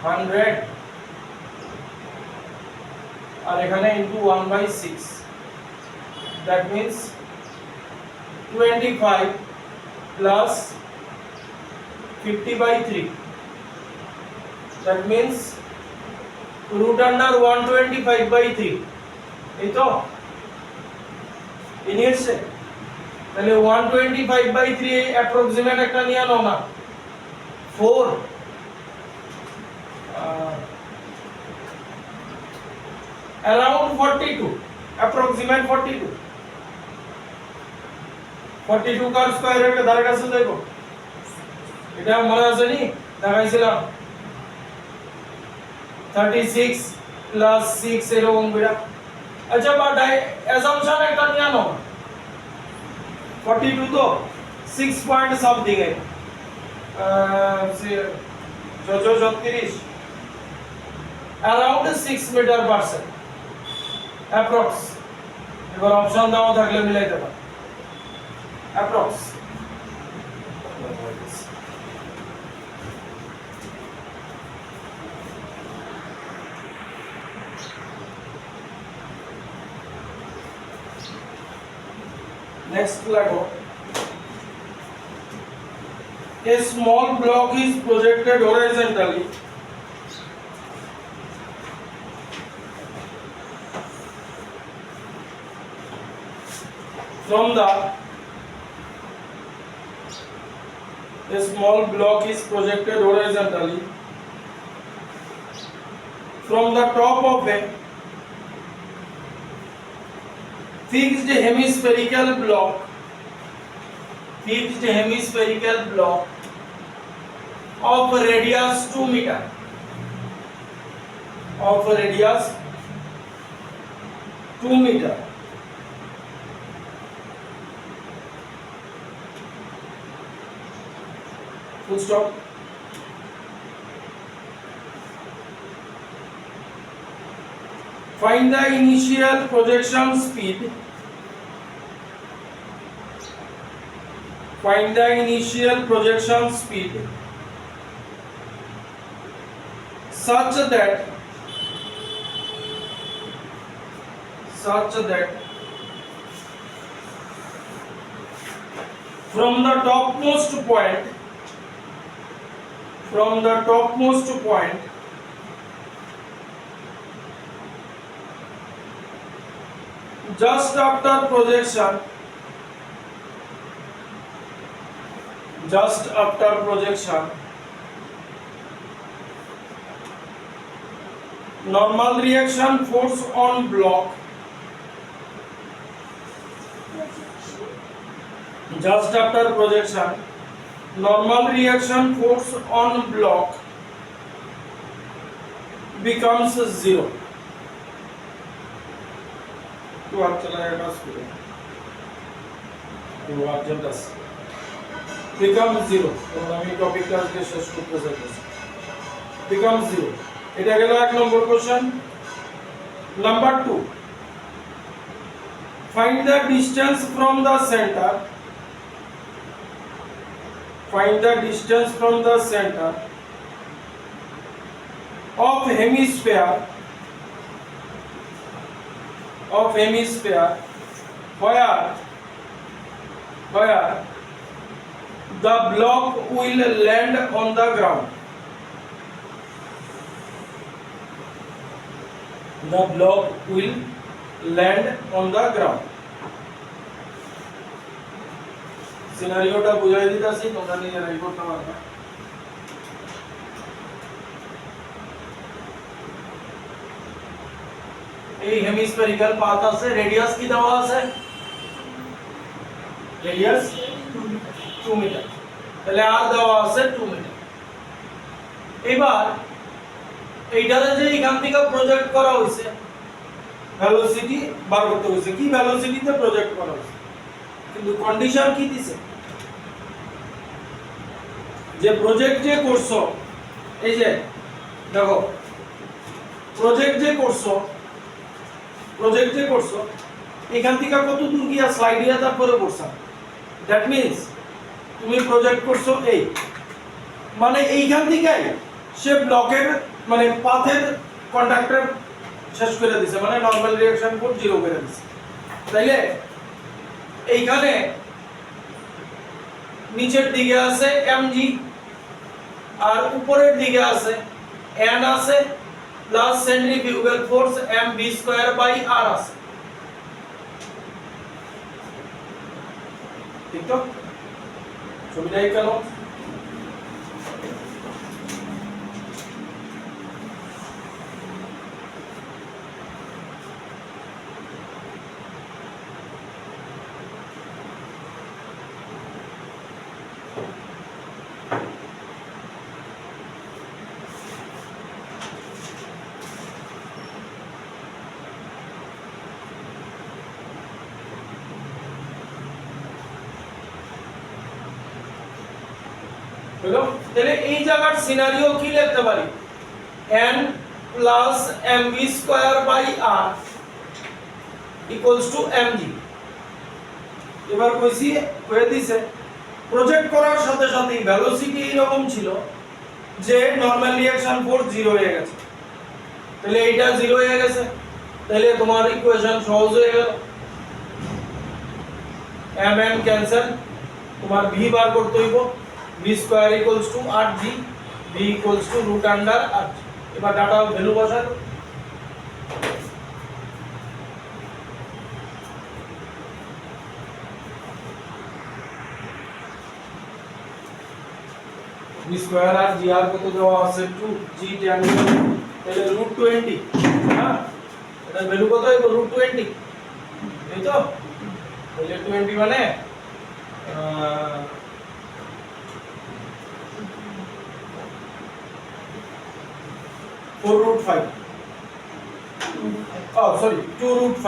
A: 100 আর এখানে into 1/6 that means 25 plus 50/3 that means root under 125/3 এই তো ইনিয়েছে তাহলে 125/3 অ্যাপ্রক্সিমেট একটা নিয়ে নাও না 4 around 42, approximate 42. 42 কার স্কয়ার এর ধারে কাছে দেখো, এটা মনে আছে নি দেখাইছিলাম 36 প্লাস 6 এরকম বিড়া। আচ্ছা বাট অ্যাসাম্পশন একটা নিয়ে নাও, 42 তো 6 পয়েন্ট সামথিং है, 36 अराउंड 6 मीटर पर सेकेंड অ্যাপ্রক্স। এবার অপশন দাও থাকলে মিলাইতে পারো অ্যাপ্রক্স। नेक्स्ट लगो, a small block is projected horizontally from the a small block is projected horizontally from the top of a fixed hemispherical block of radius 2 meter, full stop. Find the initial projection speed. Such that from the topmost point just after projection normal reaction force on block becomes 0. तो आप चला जाएगा स्कूल, तो आप जब 10 become 0, तो हम ये टॉपिक का आगे शेष को प्रेजेंट करेंगे, become 0। এটা গেল এক নম্বর question. Number 2, find the distance from the center of hemisphere where the block will land on the ground. সিনারিওটা বুঝাই দিতাছি, তোমরা নিজেরাই করতে পারবে। এই হেমিস্ফেরিক্যাল পাথ আছে, রেডিয়াস কি দেওয়া আছে? রেডিয়াস 2 মিটার, তাহলে আর দেওয়া আছে 2 মিটার। এবার এইটারে যে এখান থেকে প্রজেক্ট করা হইছে, ভেলোসিটি বার করতে হইছে, কি ভেলোসিটিতে প্রজেক্ট করা হইছে, কিন্তু কন্ডিশন কি দিছে যে প্রজেক্ট যে করছো, এই যে দেখো প্রজেক্ট যে করছো এখান থেকে কত দূর গিয়া স্লাইড দিয়া তারপরে করছো, দ্যাট মিন্স তুমি প্রজেক্ট করছো এই, মানে এইখান থেকে সে ব্লকের মানে পাথের কন্ডাক্টর শেষ করে দিছে, মানে নরমাল রিঅ্যাকশন কোড 0 করে দিছে। তাইলে এইখানে নিচের দিকে আছে mg আর উপরের দিকে আছে n আছে প্লাস সেন্ট্রিফিউগাল ফোর্স mv²/r আছে, ঠিক তো? ছবিটাই কেন হলো তাহলে এই জায়গার সিনারিও কি লিখতে পারি n plus mv square by r equals to mg। এবার কইছি কয়ে দিছে প্রজেক্ট করার সাথে সাথে ভেলোসিটি এরকম ছিল যে নরমাল রিঅ্যাকশন ফোর্স 0 হয়ে গেছে, তাহলে এইটা 0 হয়ে গেছে, তাহলে তোমার ইকুয়েশন সহজ হয়ে গেল, mn ক্যান্সেল, তোমার v বার করতে হইব v square equals to 8g, v equals to root under 8। এবার ডাটা ভ্যালু বসাও, v স্কয়ার আর g আর কত দেওয়া আছে 2g tan, তাহলে রুট 20, হ্যাঁ এটা ভ্যালু কত হইব রুট 20, এই তো, তাহলে 20 মানে 4 root 5, oh sorry 2 root 5,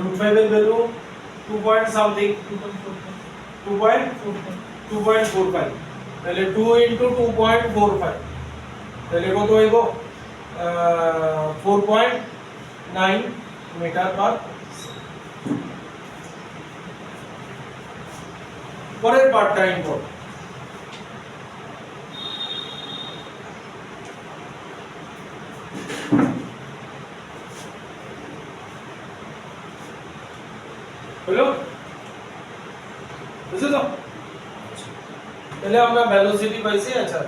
A: root 5 এর ভ্যালু 2 point something, 2.45, তাহলে 2 into 2.45, তাহলে কত হইব 4.9 মিটার পার। পরের পার্টটা ইম্পর্টেন্ট, হলো বুঝছো তো? তাহলে আমরা ভেলোসিটি পাইছি। আচ্ছা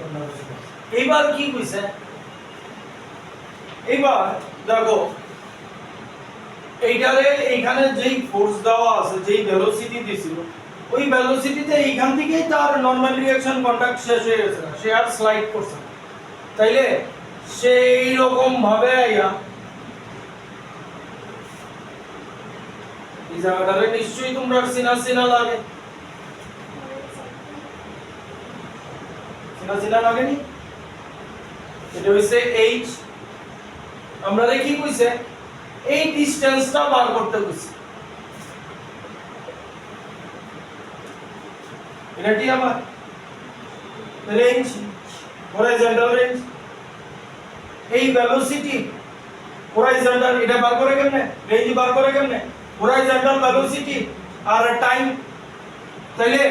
A: এইবার কি কইছে, এইবার দেখো এইটারে এইখানে যেই ফোর্স দেওয়া আছে, যেই ভেলোসিটি দিছিল, ওই ভেলোসিটিতে এইখান থেকেই তার নরমাল রিঅ্যাকশন কন্টাক্ট শেষ হয়ে গেছে, সে আর স্লাইড করছে না, তাইলে সেই রকম ভাবে আইয়া এই জায়গাটারে নিশ্চয়ই তোমরা সিনা সিনা লাগে, সিনা সিনা লাগেনি? এটা হইছে h, আমরা কি কইছে এই ডিসটেন্সটা বার করতে কইছে, এটা কি আমার রেঞ্জ, হরাইজন্টাল রেঞ্জ, এই ভেলোসিটি হরাইজন্টাল, এটা বার করে কেমনে, রেঞ্জ বার করে কেমনে, হরাইজন্টাল ভেলোসিটি আর টাইম, তাইলে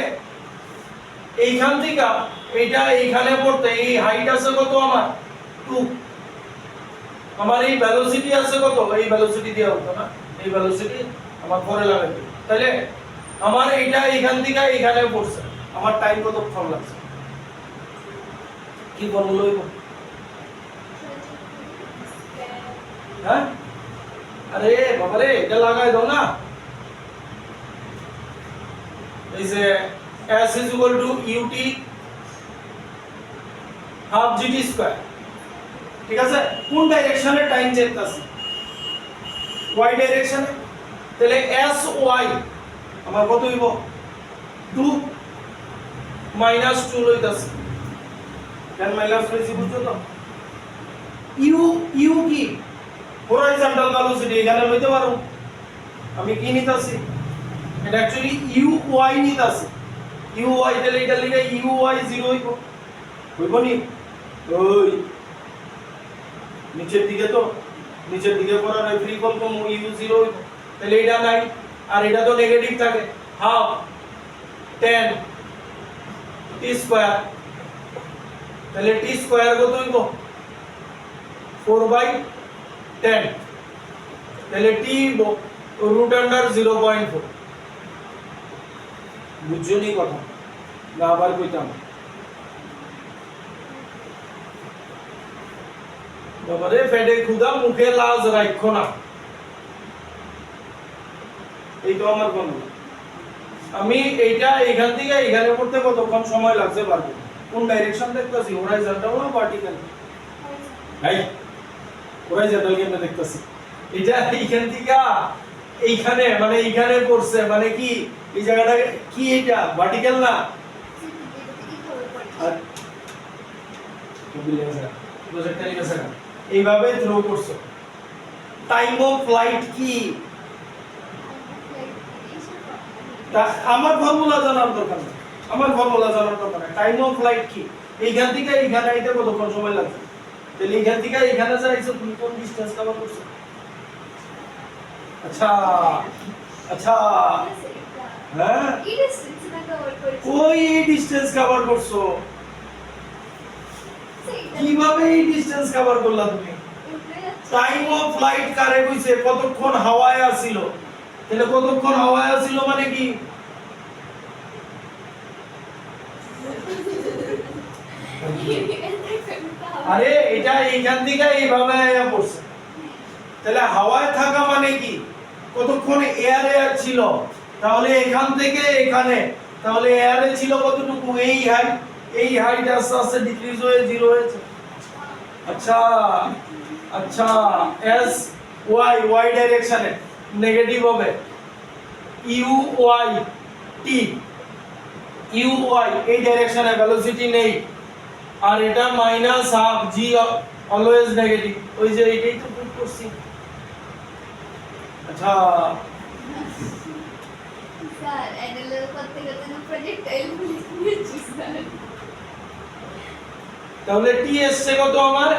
A: এইখান থেকে এইটা এইখানে পড়তে এই হাইট আছে কত আমার 2, আমার এই ভেলোসিটি আছে কত, এই ভেলোসিটি দেওয়া হতো না, এই ভেলোসিটি আমার পরে লাগাবে, তাহলে আমার এইটা এইখান থেকে এইখানে পড়ছে, আমার টাইম কতক্ষণ লাগছে, কি ফর্মুলা হইব? হ্যাঁ আরে বাবা রে এটা লাগাই দাও না, এই যে s is equal to ut half gt square, ঠিক আছে? কোন ডাইরেকশনে টাইম যেতেছে, y ডাইরেকশনে, তাহলে s y আমার কত হইব 2 minus 2 লইতাছে, 10 minus হইছে, বুঝছো তো? u কি হরাইজন্টাল ভেলোসিটি, এখানে লইতে পারো, আমি কি নিতাছি, এটা অ্যাকচুয়ালি uy নিতাছি, uy, তাহলে এটা লিখে uy 0 হইব, হইব নি? ওই নিচের দিকে তো, নিচের দিকে করার ফ্রি কল কম u 0 হইব, তাহলে এটা নাই, আর এটা তো নেগেটিভ থাকে, হাফ 10 t স্কয়ার, তাহলে t স্কয়ার কত হইব 4/10, তাহলে t হইব রুট আন্ডার 0.4, বুঝছনি কথা না? আবার কইতাম বাবারে, পেটে ক্ষুধা মুখে লাজ রাখো না, এই তো আমার কোন, আমি এইটা এইখান থেকে এইখানে করতে কতক্ষণ সময় লাগছে পারবো, কোন ডাইরেকশন দেখতেছি, হরাইজন্টাল না ভার্টিক্যাল, ভাই হরাইজন্টাল কেমনে দেখতেছি, এটা এইখান থেকে এইখানে মানে এইখানে পড়ছে মানে কি এই জায়গাটা কি এটা ভার্টিক্যাল না আর প্রজেক্টাইল গেছে না এইভাবে থ্রো করছো টাইম অফ ফ্লাইট কি আমার ফর্মুলা জানার দরকার নেই আমার ফর্মুলা জানার দরকার নেই টাইম অফ ফ্লাইট কি এইখান থেকে এইখানে আইতে কতক্ষণ সময় লাগবে তাহলে এইখান থেকে এইখানে যাইছো তুমি কোন ডিসটেন্স কভার করছো আচ্ছা আচ্ছা হ্যাঁ ওই ডিসটেন্স কভার করছো কিভাবে এই ডিসটেন্স কভার করলা তুমি টাইম অফ ফ্লাইট কারে কইছে কতক্ষণ হাওয়ায় আছিল তাহলে কতক্ষণ হাওয়ায় আছিল মানে কি আরে এটা এইখান থেকে এইভাবে আয়া পড়ছে তাহলে হাওয়ায় থাকা মানে কি কতক্ষণ এয়ারে ছিল তাহলে এখান থেকে এখানে তাহলে এয়ারে ছিল কতটুকু এই হাইট আস্তে আস্তে ডিক্রিজ হয়ে জিরো হয়েছে আচ্ছা আচ্ছা এস ওয়াই ডাইরেকশনে নেগেটিভ হবে u y t u y এই ডাইরেকশনে ভেলোসিটি নেই আর এটা minus half g always negative ওই যে এটাই তো প্রুভ করছি আচ্ছা
B: স্যার এনএলএল করতে করতে না প্রজেক্টাইল বলে দিয়েছি স্যার
A: তাহলে টি এসছে কত আমার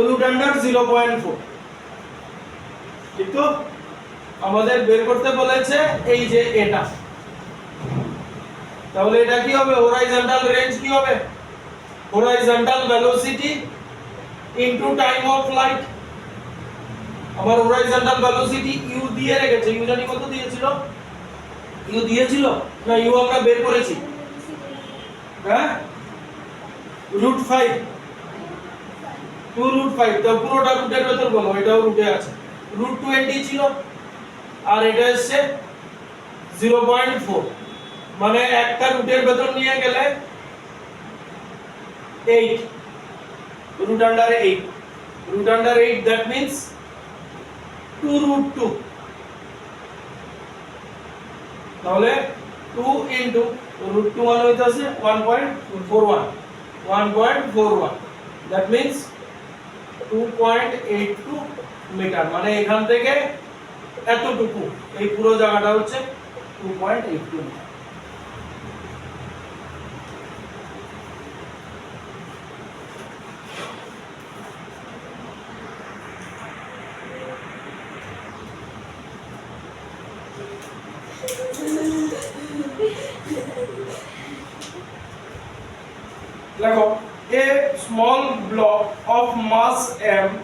A: রুট আন্ডার 0.4 ঠিক তো আমাদের বের করতে বলেছে এই যে এটা তাহলে এটা কি হবে হরাইজন্টাল রেঞ্জ কি হবে horizontal velocity into time of flight আমার হরাইজন্টাল ভেলোসিটি ইউ দিয়ে রেখেছে ইউ জানি কত দিয়েছিল ইউ দিয়েছিল না ইউ আমরা বের করেছি হ্যাঁ √5 2√5 তো পুরোটা রুটের ভেতর বলো এটাও রুটে আছে √20 ছিল আর এটা এসে 0.4 মানে একটা রুটের ভেতর নিয়ে গেলে 8 √8 that means 2√2 তাহলে 2 into √2 মানে হইতাছে 1.41 that means 2.82 মিটার মানে এখান থেকে এতটুকু এই পুরো জায়গাটা হচ্ছে 2.82 metre Lego, a small block of mass m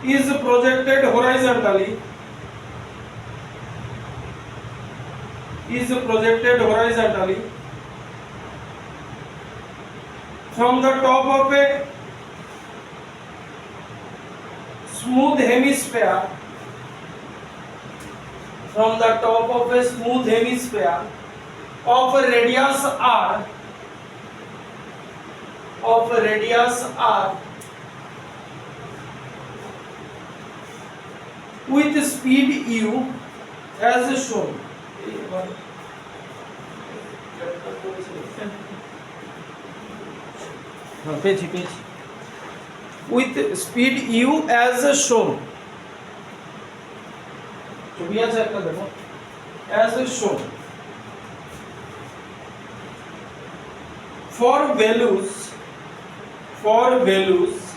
A: is projected horizontally from the top of a smooth hemisphere of a radius r with speed u as shown with speed u as shown ছবি আছে একটা দেখো as shown for values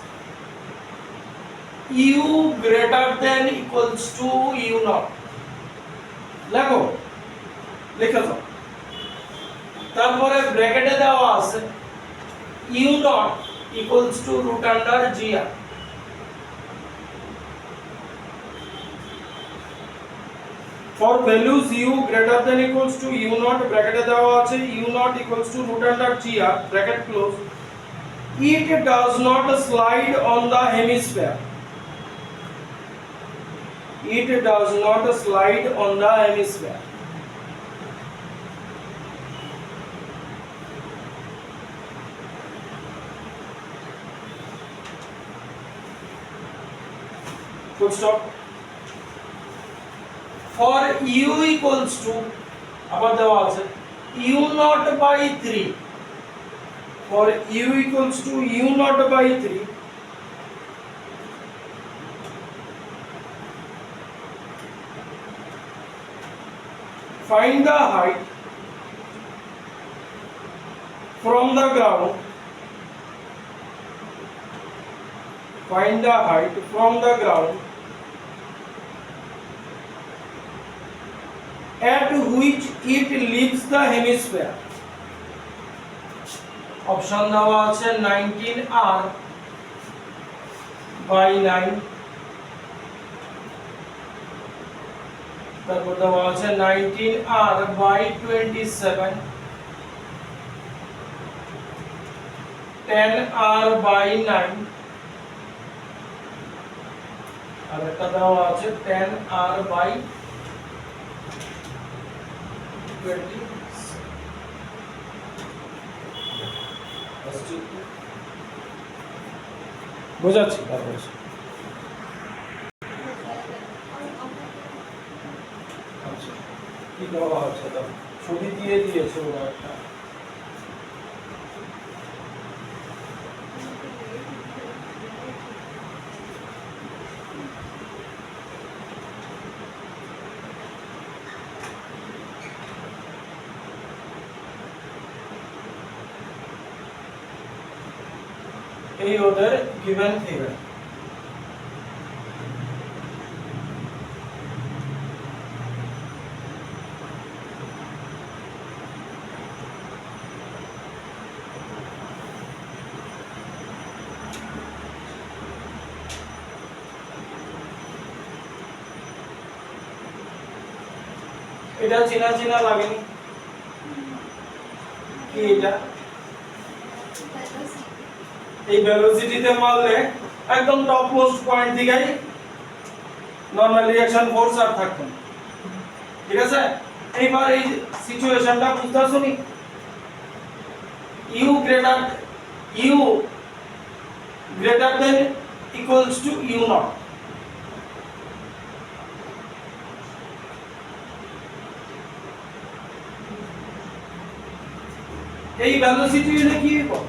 A: u greater than equals to u naught লেখো লিখে দাও তারপরে ব্র্যাকেটে দেওয়া আছে u naught equals to root under gr for values u greater than equals to u naught ব্র্যাকেটে দেওয়া আছে u naught equals to root under gr bracket close it does not slide on the hemisphere full stop. For u equals to আবার দেওয়া আছে u nought by 3, for u equals to u nought by 3, find the height from the ground, find the height from the ground at which it leaves the hemisphere. Option দেওয়া আছে 19r by 9, তারপর দেওয়া আছে 19r by 27, 10r by 9, আর একটা দেওয়া আছে 10r by 20। বোঝাচ্ছি তারপর আচ্ছা কি দেওয়া আছে তাহলে ছবি দিয়ে দিয়েছে ওরা একটা। এই ওদের given figure। এটা চেনা চেনা লাগেনি কি এটা? এই ভেলোসিটিতে মারলে একদম টপ মোস্ট পয়েন্ট দিকেই নরমাল রিঅ্যাকশন ফোর্স আর থাকতো না, ঠিক আছে? এইবার এই সিচুয়েশনটা বুঝতে শুনি u greater than equals to u naught, এই ভেলোসিটি হলে কি হবে?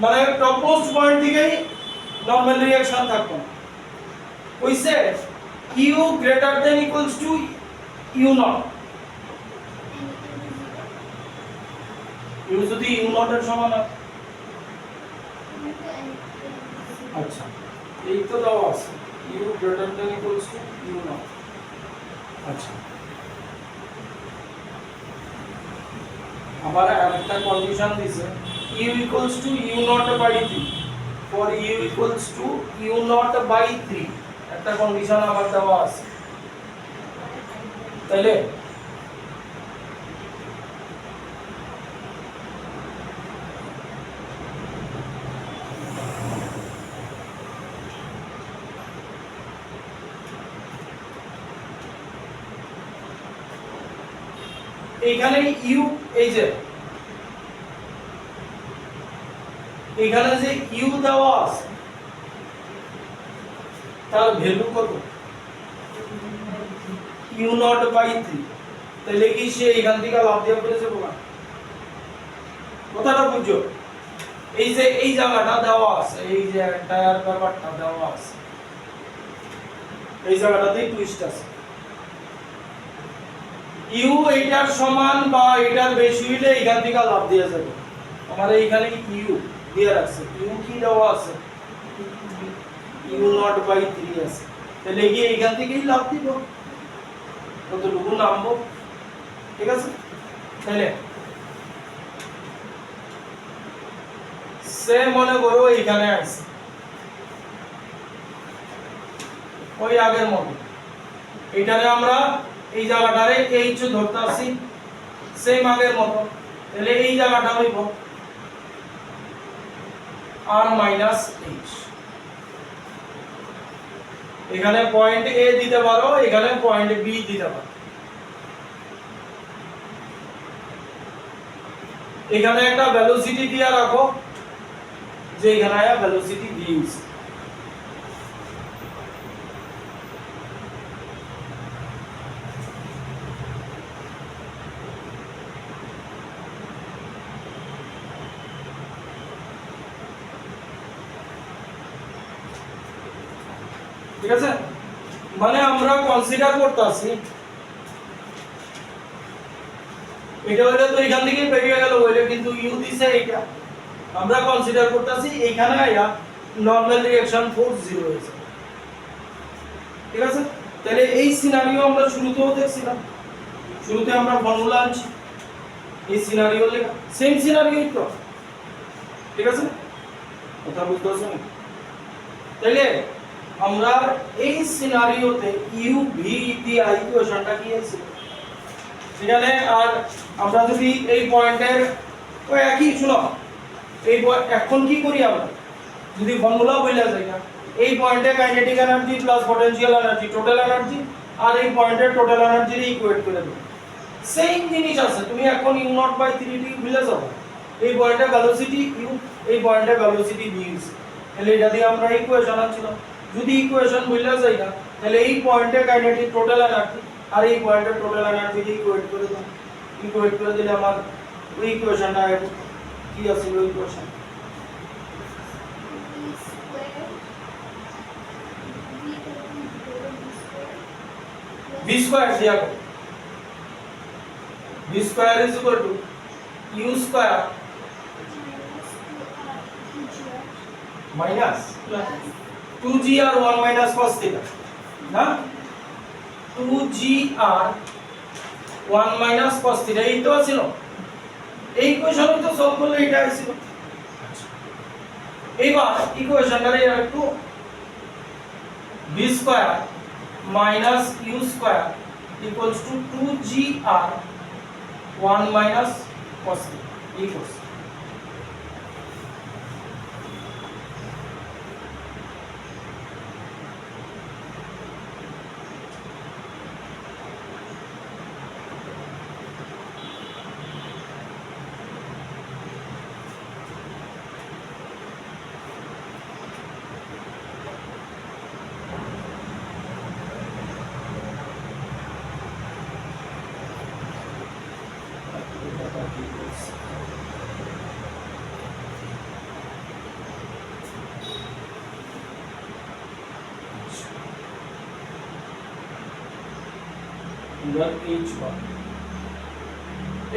A: মানে টপ মোস্ট পয়েন্ট থেকেই নরমাল রিঅ্যাকশন থাকতো না। কইছে u greater than equals to u naught, u যদি u naught এর সমান হয়, আচ্ছা এই তো দেওয়া আছে u greater than equals to u naught। আচ্ছা আবার আরেকটা কন্ডিশন দিছে u equals to u naught by 3, for u equals to u naught by 3 একটা কন্ডিশন আবার দেওয়া আছে। তাইলে এইখানে u এই যে এখানে যে u দেওয়া আছে তার ভ্যালু কত? u naught by 3, তাহলে কি সে এখান থেকে লাভ দিয়ে পড়েছে বলা? কথাটা বুঝছো? এই যে এই জায়গাটা দেওয়া আছে, এই যে এন্টায়ার ব্যাপারটা দেওয়া আছে, এই জায়গাটাতেই টুইস্ট আছে। u এইটার সমান বা এটার বেশি হইলে এখান থেকে লাভ দিয়ে যাবে। আমাদের এইখানে u দিয়ে রাখছে, u কি দেওয়া আছে? u naught by 3 আছে, তাহলে কি এইখান থেকেই লাভ দিব, কতটুকু নামবো, ঠিক আছে? তাহলে সে মনে করো এইখানে আছে ওই আগের মতো, এইটারে আমরা এই জায়গাটারে h ধরতে আসি সেম আগের মতো, তাহলে এই জায়গাটা হইব r minus h। এখানে পয়েন্ট a দিতে পারো, এখানে পয়েন্ট b দিতে পারো। এখানে একটা ভেলোসিটি দিয়া রাখো যে এখানে আয়া ভেলোসিটি v, ঠিক আছে, মানে আমরা কনসিডার করতেছি এটা হইলে তো এখান থেকে বেরিয়ে গেল হইলে, কিন্তু ইউ দিছে এটা আমরা কনসিডার করতেছি এইখানে আয়া নরমাল রিঅ্যাকশন ফোর্স 0 হয়েছে। ঠিক আছে, তাহলে এই সিনারিও আমরা শুরুতেও দেখছিলাম, শুরুতে আমরা ফর্মুলা আনছি এই সিনারিও লেখা, সেম সিনারিওই তো। ঠিক আছে, কথা বুঝতে পারছো? তাহলে আমরা এই সিনারিওতে ইউ ভি দি ইকুয়েশনটা কি আছে এখানে, আর আমরা যদি এই পয়েন্টের ওই একই শুনো এই এখন কি করি আমরা যদি ফর্মুলা বইলা যায় না, এই পয়েন্টে kinetic energy plus potential energy total energy, আর এই পয়েন্টের টোটাল এনার্জি ইকুয়েট করে দেব। সেম জিনিস আছে, তুমি এখন ইউ নট বাই 3t ভুলে যাও, এই পয়েন্টে ভেলোসিটি ইউ, এই পয়েন্টে ভেলোসিটি ভি, তাহলে এটা দিয়ে আমরা ইকুয়েশন আনছিলাম। যদি ইকুয়েশন ভুলে যাই না তাহলে এই পয়েন্টে কাইনেটিক টোটাল এনার্জি আর এই পয়েন্টের টোটাল এনার্জি ইকুয়েট করে দাও, ইকুয়েট করে দিলে আমার ওই ইকুয়েশনটা কি আছে, ওই ইকুয়েশন v square दिया को v square is equal to u square minus 2gr 1 minus cos theta ना, 2gr 1 minus cos theta এই তো ছিল, এই ইকুয়েশন তো সলভ করলে এটা আসছিল। এবার ইকুয়েশনটারে একটু v square minus u square equals to 2gr 1 minus cos theta equals h1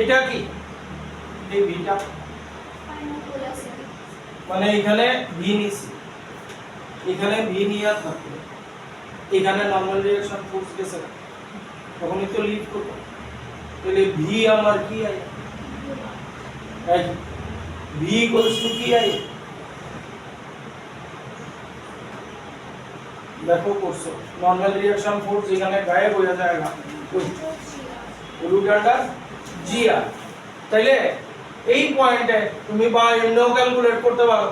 A: এটা কি এই ভিটা, মানে এখানে ভি নিছি, এখানে ভি নিয়ে থাকবে, এখানে নরমাল রিঅ্যাকশন ফোর্স গেছে তখনই তো লিড করব, তাহলে ভি আমার কি আই, ভি ইকুয়ালস টু কি আই, দেখো করছো নরমাল রিঅ্যাকশন ফোর্স যেখানে গায়েব হয়ে যায়গা রুট আন্ডার জি আর। তাইলে এই পয়েন্টে তুমি বা এমনিও ক্যালকুলেট করতে পারো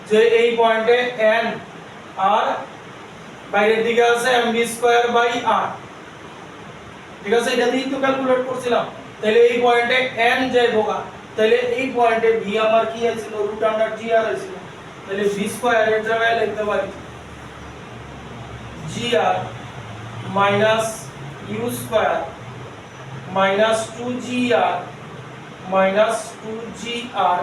A: যে এই পয়েন্টে এন আর বাইরের দিকে আছে এমভি স্কয়ার বাই আর, ঠিক আছে, এটা দিয়েই তো ক্যালকুলেট করছিলাম। তাহলে এই পয়েন্টে এন যাইবগা, তাহলে এই পয়েন্টে ভি আমার কি আছিল, রুট আন্ডার জি আর আছিল, তাহলে ভি স্কয়ার এর জায়গায় লিখতে পারি g r minus u square minus 2gr minus 2gr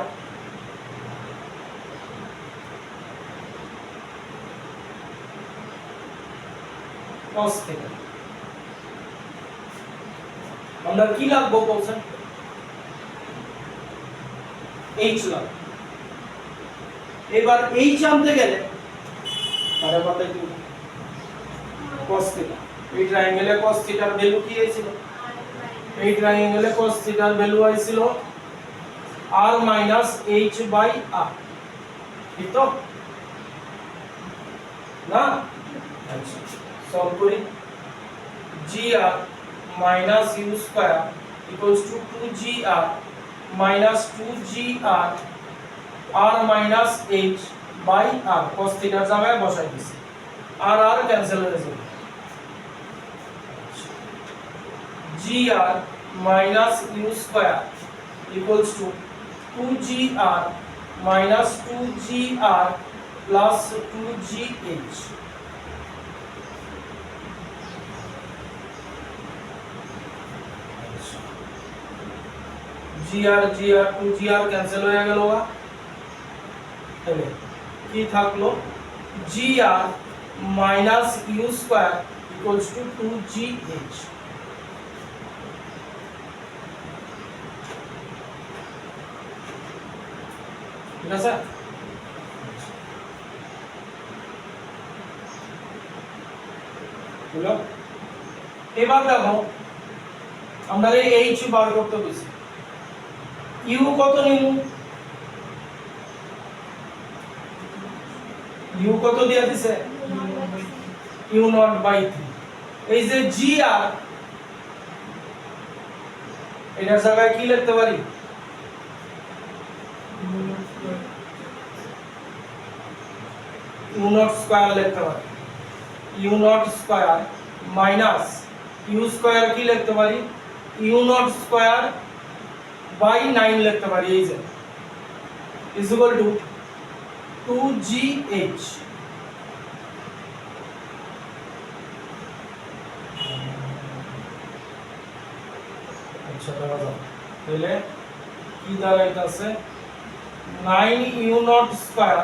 A: cos theta। আমরা কি লাগবো বলছেন, h লাগ, এবার h আনতে গেলে তার কথা কি cos theta, এই ট্রায়াঙ্গেলে cos theta এর ভ্যালু কি হয়েছিল, এই ট্রায়াঙ্গেলে cos theta এর ভ্যালু হয়েছিল r minus h by r, ঠিক তো না? আচ্ছা সলভ করি, gr minus u square equals to 2gr minus 2gr r minus h by r, cos theta এর জায়গায় বসাই দিছি, আর আর ক্যান্সেল হয়ে যাবে, gr minus u square equals to 2gr minus 2gr plus 2gh, gr gr 2gr cancel হয়ে গেল, তাহলে কি থাকলো gr minus u square equals to 2gh. ঠিক আছে? হলো? এবার দেখো আমরা এই h বার করতে বলছি u কত নিব u কত দিয়া দিছে u নট বাই 3 এই যে g আর এটার জায়গায় কি লিখতে পারি u নট স্কয়ার লিখতে পারি u not square minus u square কি লিখতে পারি u নট স্কয়ার বাই 9 লিখতে পারি এই যে is equal to 2gh আচ্ছা দাঁড়াও তাহলে কি দাঁড়াইতাছে 9 u not square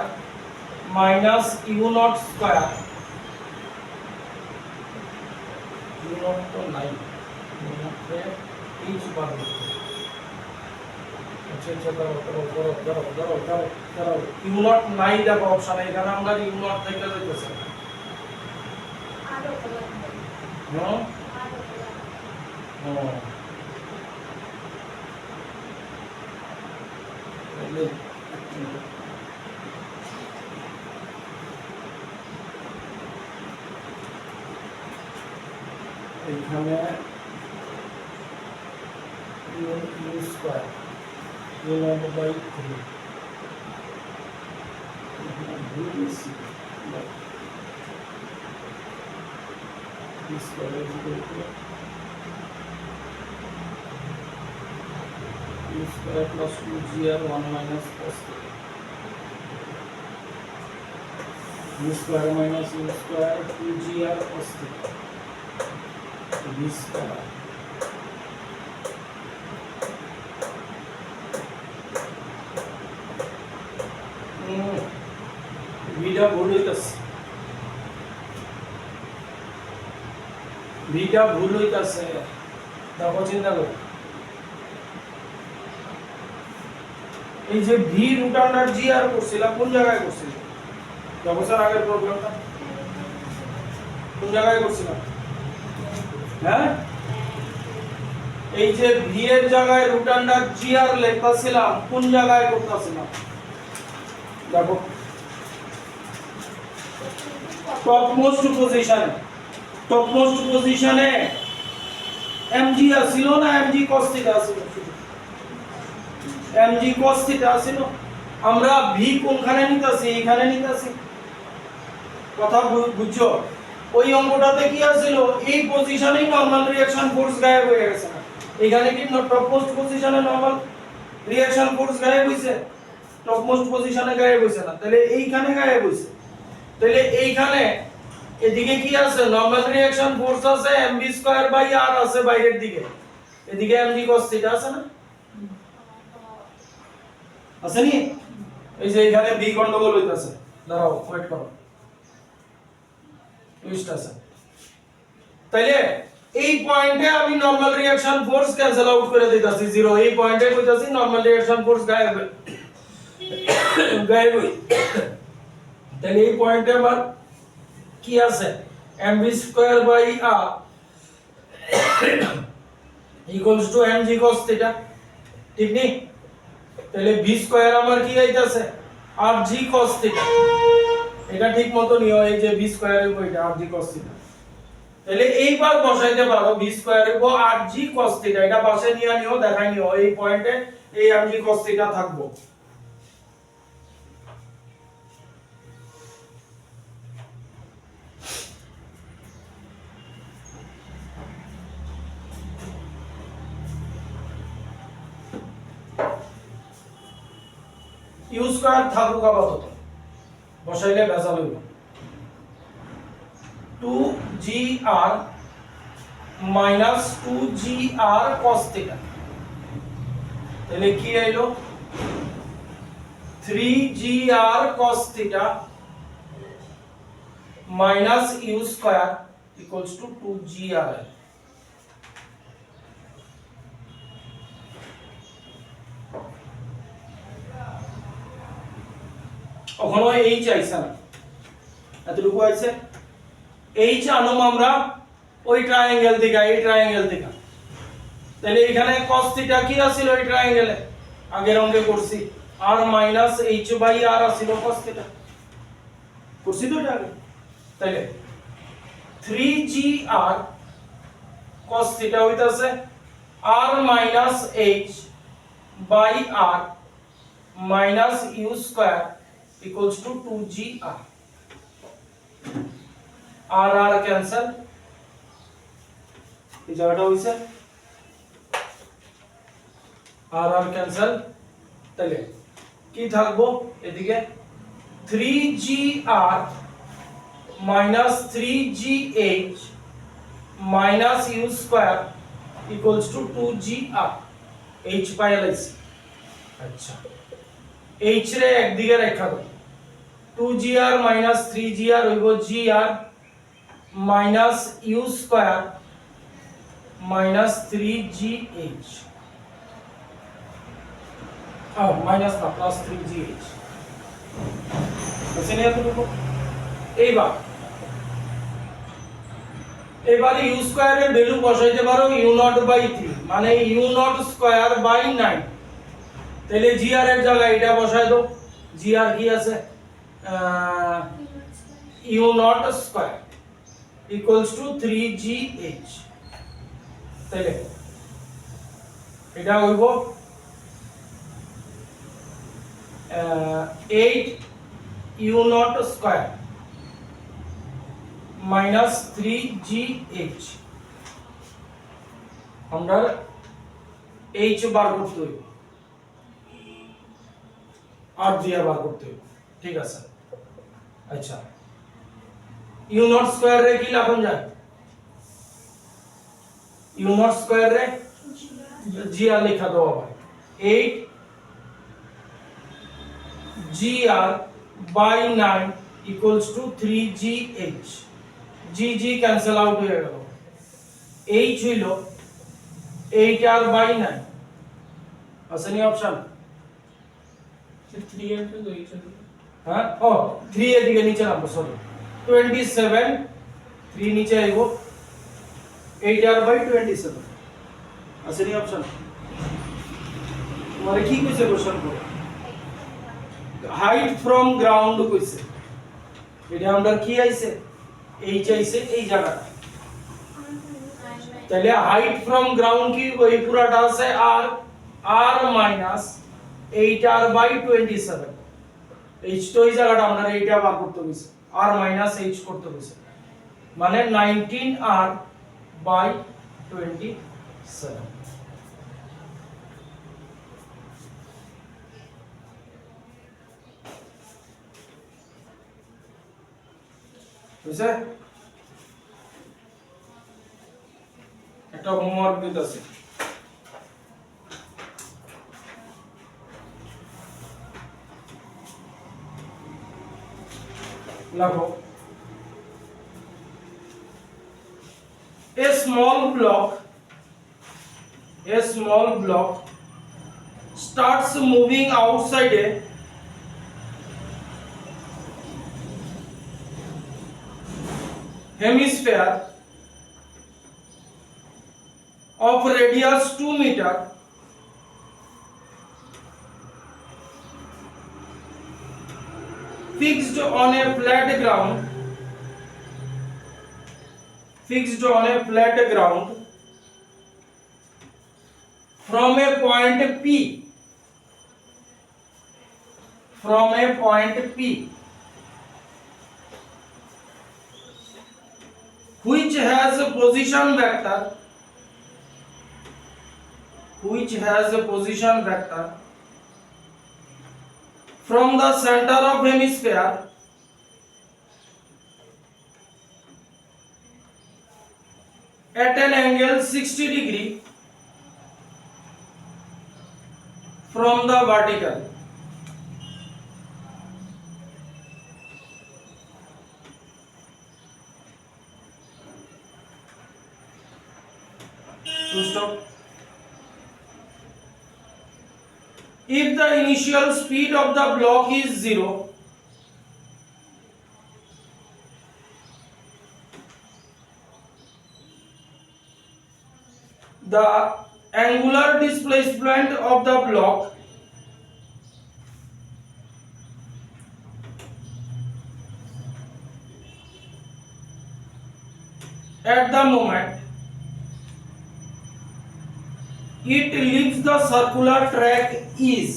A: minus u not square u not তো 9 h বার আচ্ছা আচ্ছা দাঁড়াও u নট 9 দেখো অপশন এখানে আমরা u নট থেকে যাইতেছে হ্যাঁ হ্যাঁ এখানে u square u nought by 3 u square is equal to u square plus 2gr 1 minus cos theta u square minus u square 2gr cos theta v square ভিটা ভুল হইতাছে দেখো চিন্তা করো এই যে ভি রুট আন্ডার জি আর করছিলাম কোন জায়গায় করছিলাম দেখো স্যার আগের প্রবলেমটা কোন জায়গায় করছিলাম হ্যাঁ এই যে ভি এর জায়গায় রুট আন্ডার জি আর লিখতাছিলাম কোন জায়গায় করতেছিলাম দেখো টপমোস্ট পজিশনে এমজি আসিল না এমজি cos থিটা আসিল এমজি cos থিটা আসিল আমরা ভি কোনখানে নিতাছি এখানে নিতাছি কথা বুঝছো ওই অঙ্কটাতে কি আছিল এই পজিশনেই নরমাল রিঅ্যাকশন ফোর্স গায়েব হয়ে গেছে না এখানে কি টপমোস্ট পজিশনে নরমাল রিঅ্যাকশন ফোর্স গায়েব হইছে টপমোস্ট পজিশনে গায়েব হইছে না তাহলে এইখানে গায়েব হইছে তাহলে এইখানে এদিকে কি আছে নরমাল রিঅ্যাকশন ফোর্স আছে mv স্কয়ার বাই r আছে বাইরের দিকে এদিকে mg cos থিটা আছে না আছে নি এই যে এখানে বি গন্ডগোল হইতাছে দাঁড়াও ওয়েট করো টুইস্ট আছে তাইলে এই পয়েন্টে আমি normal reaction force cancel out করে দিতাছি 0 এই পয়েন্টে কইতাছি নরমাল রিঅ্যাকশন ফোর্স গায়েব তাহলে এই পয়েন্টে আমার কি আছে mv square by r equals to mg cos theta ঠিক নি তাহলে v স্কয়ার আমার কি আইতাছে rg cos থিটা এটা ঠিক মতো নিও এই যে v স্কয়ার এর কয়টা rg cos থিটা তাহলে এইবার বসাইতে পারো v স্কয়ার এর rg cos থিটা এটা পাশে নিয়ে নিও দেখাই নিও এই পয়েন্টে এই mg cos থিটা থাকবো u স্কয়ার থাকুক আপাতত বসাইলে ভেজাল হইব 2gr minus 2gr cos theta তাহলে কি আইলো 3gr cos theta minus u square equals to 2grl. ওখানে h আইছে না, এতটুকু আইছে। h আনুম আমরা ওই ট্রায়াঙ্গেল থেকে, এই ট্রায়াঙ্গেল থেকে। তাহলে এখানে cos থিটা কি আছিল ওই ট্রায়াঙ্গেলে, আগের অঙ্কে করছি, r minus h by r আছিল cos থিটা, করছি তো এটা আগে। তাহলে 3gr cos থিটা হইতাছে r minus h by r minus u square equals to 2gr, r r ক্যান্সেল, এই জায়গাটা হইছে r r ক্যান্সেল। তাহলে কি থাকবো এদিকে 3gr minus 3gh minus u square equals to 2gr, h পাই লাইছি। আচ্ছা h রে একদিকে রেখা দাও, 2gr minus 3gr হইব gr minus u square minus 3gh, minus না plus 3gh আছে না এতটুকু। এবারে u স্কয়ারের ভ্যালু বসাইতে পারো u0 বাই 3 মানে u0 স্কয়ার বাই 9। তাহলে gr এর জায়গায় এটা বসাই দাও, gr কি আছে u0 square equals to 3gh। তাহলে এটা হইব 8 u0 স্কয়ার মাইনাস 3gh, আমরা h বার করতে হইব, আর দিয়ে বার করতে হইব, ঠিক আছে। আচ্ছা u0 স্কয়ার রে কি লিখন যায়, u0 স্কয়ার রে gr লেখা দাও আবার 8 gr by 9 equals to 3gh, g cancel out হয়ে গেল, h হইল 8r by 9, আছে নি অপশন
C: 3 এর তো হইছে,
A: হ্যাঁ ও 3 এর দিকে নিচে নামবো, সরি 27, 3 নিচে আইব 8r by 27, আছে নি অপশন। তোমারে কি কইছে কোশ্চেন করো, হাইট ফ্রম গ্রাউন্ড কইছে, এটা আমরা কি আইছে h আইছে এই জায়গাটা। তাহলে হাইট ফ্রম গ্রাউন্ড কি ওই পুরাটা আছে r, r minus 8r by 27, h তো এই জায়গাটা আমরা এইটা বার করতে হইছে, r মাইনাস h করতে হইছে, মানে 19r বাই 27। বুঝছে, একটা হোমওয়ার্ক দিতেছি, লাগো a small block starts moving outside a hemisphere of radius 2 meter fixed on a flat ground from a point P which has a position vector from the center of hemisphere at an angle 60 degree from the vertical. full stop. If the initial speed of the block is 0, the angular displacement of the block at the moment it leaves the circular track is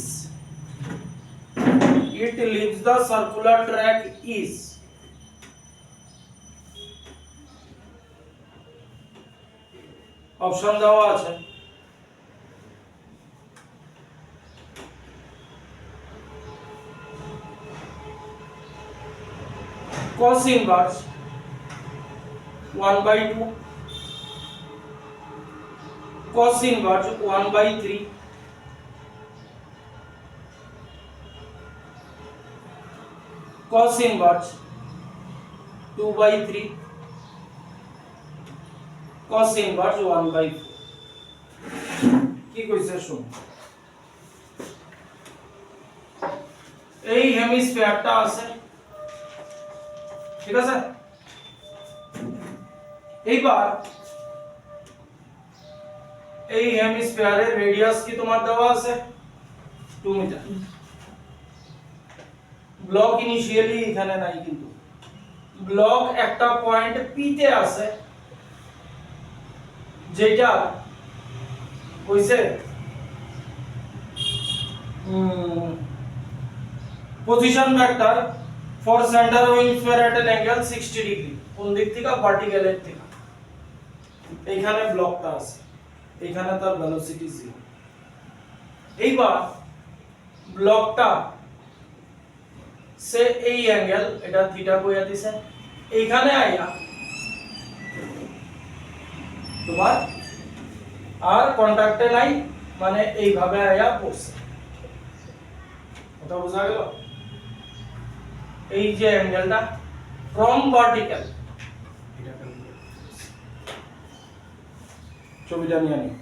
A: option দেওয়া আছে cos inverse 1/2, cos inverse 1/3, cos inverse 2/3, cos inverse 1/4 কি কইছে শুন এই হেমিস্ফিয়ারটা আছে ঠিক আছে এইবার এই হেমিস্ফিয়ারের রেডিয়াস কি তোমার দেওয়া আছে 2 মিটার ব্লক ইনিশিয়ালি এখানে নাই কিন্তু ব্লক একটা পয়েন্ট পি তে আছে যেটা কইছে position vector for centre of influence at an angle 60 degree কোন দিক থেকে ভার্টিক্যাল এর থেকে এইখানে ব্লকটা আছে এইখানে তার ভেলোসিটি 0 এইবার ব্লকটা সে এই অ্যাঙ্গেল এটা থিটা কইয়া দিছে এইখানে আইয়া তোমার আর কন্টাক্টে নাই মানে এইভাবে আইয়া পড়ছে কথা বোঝা গেল এই যে অ্যাঙ্গেলটা ফ্রম ভার্টিক্যাল এটা ছবিটা নিয়ে নিই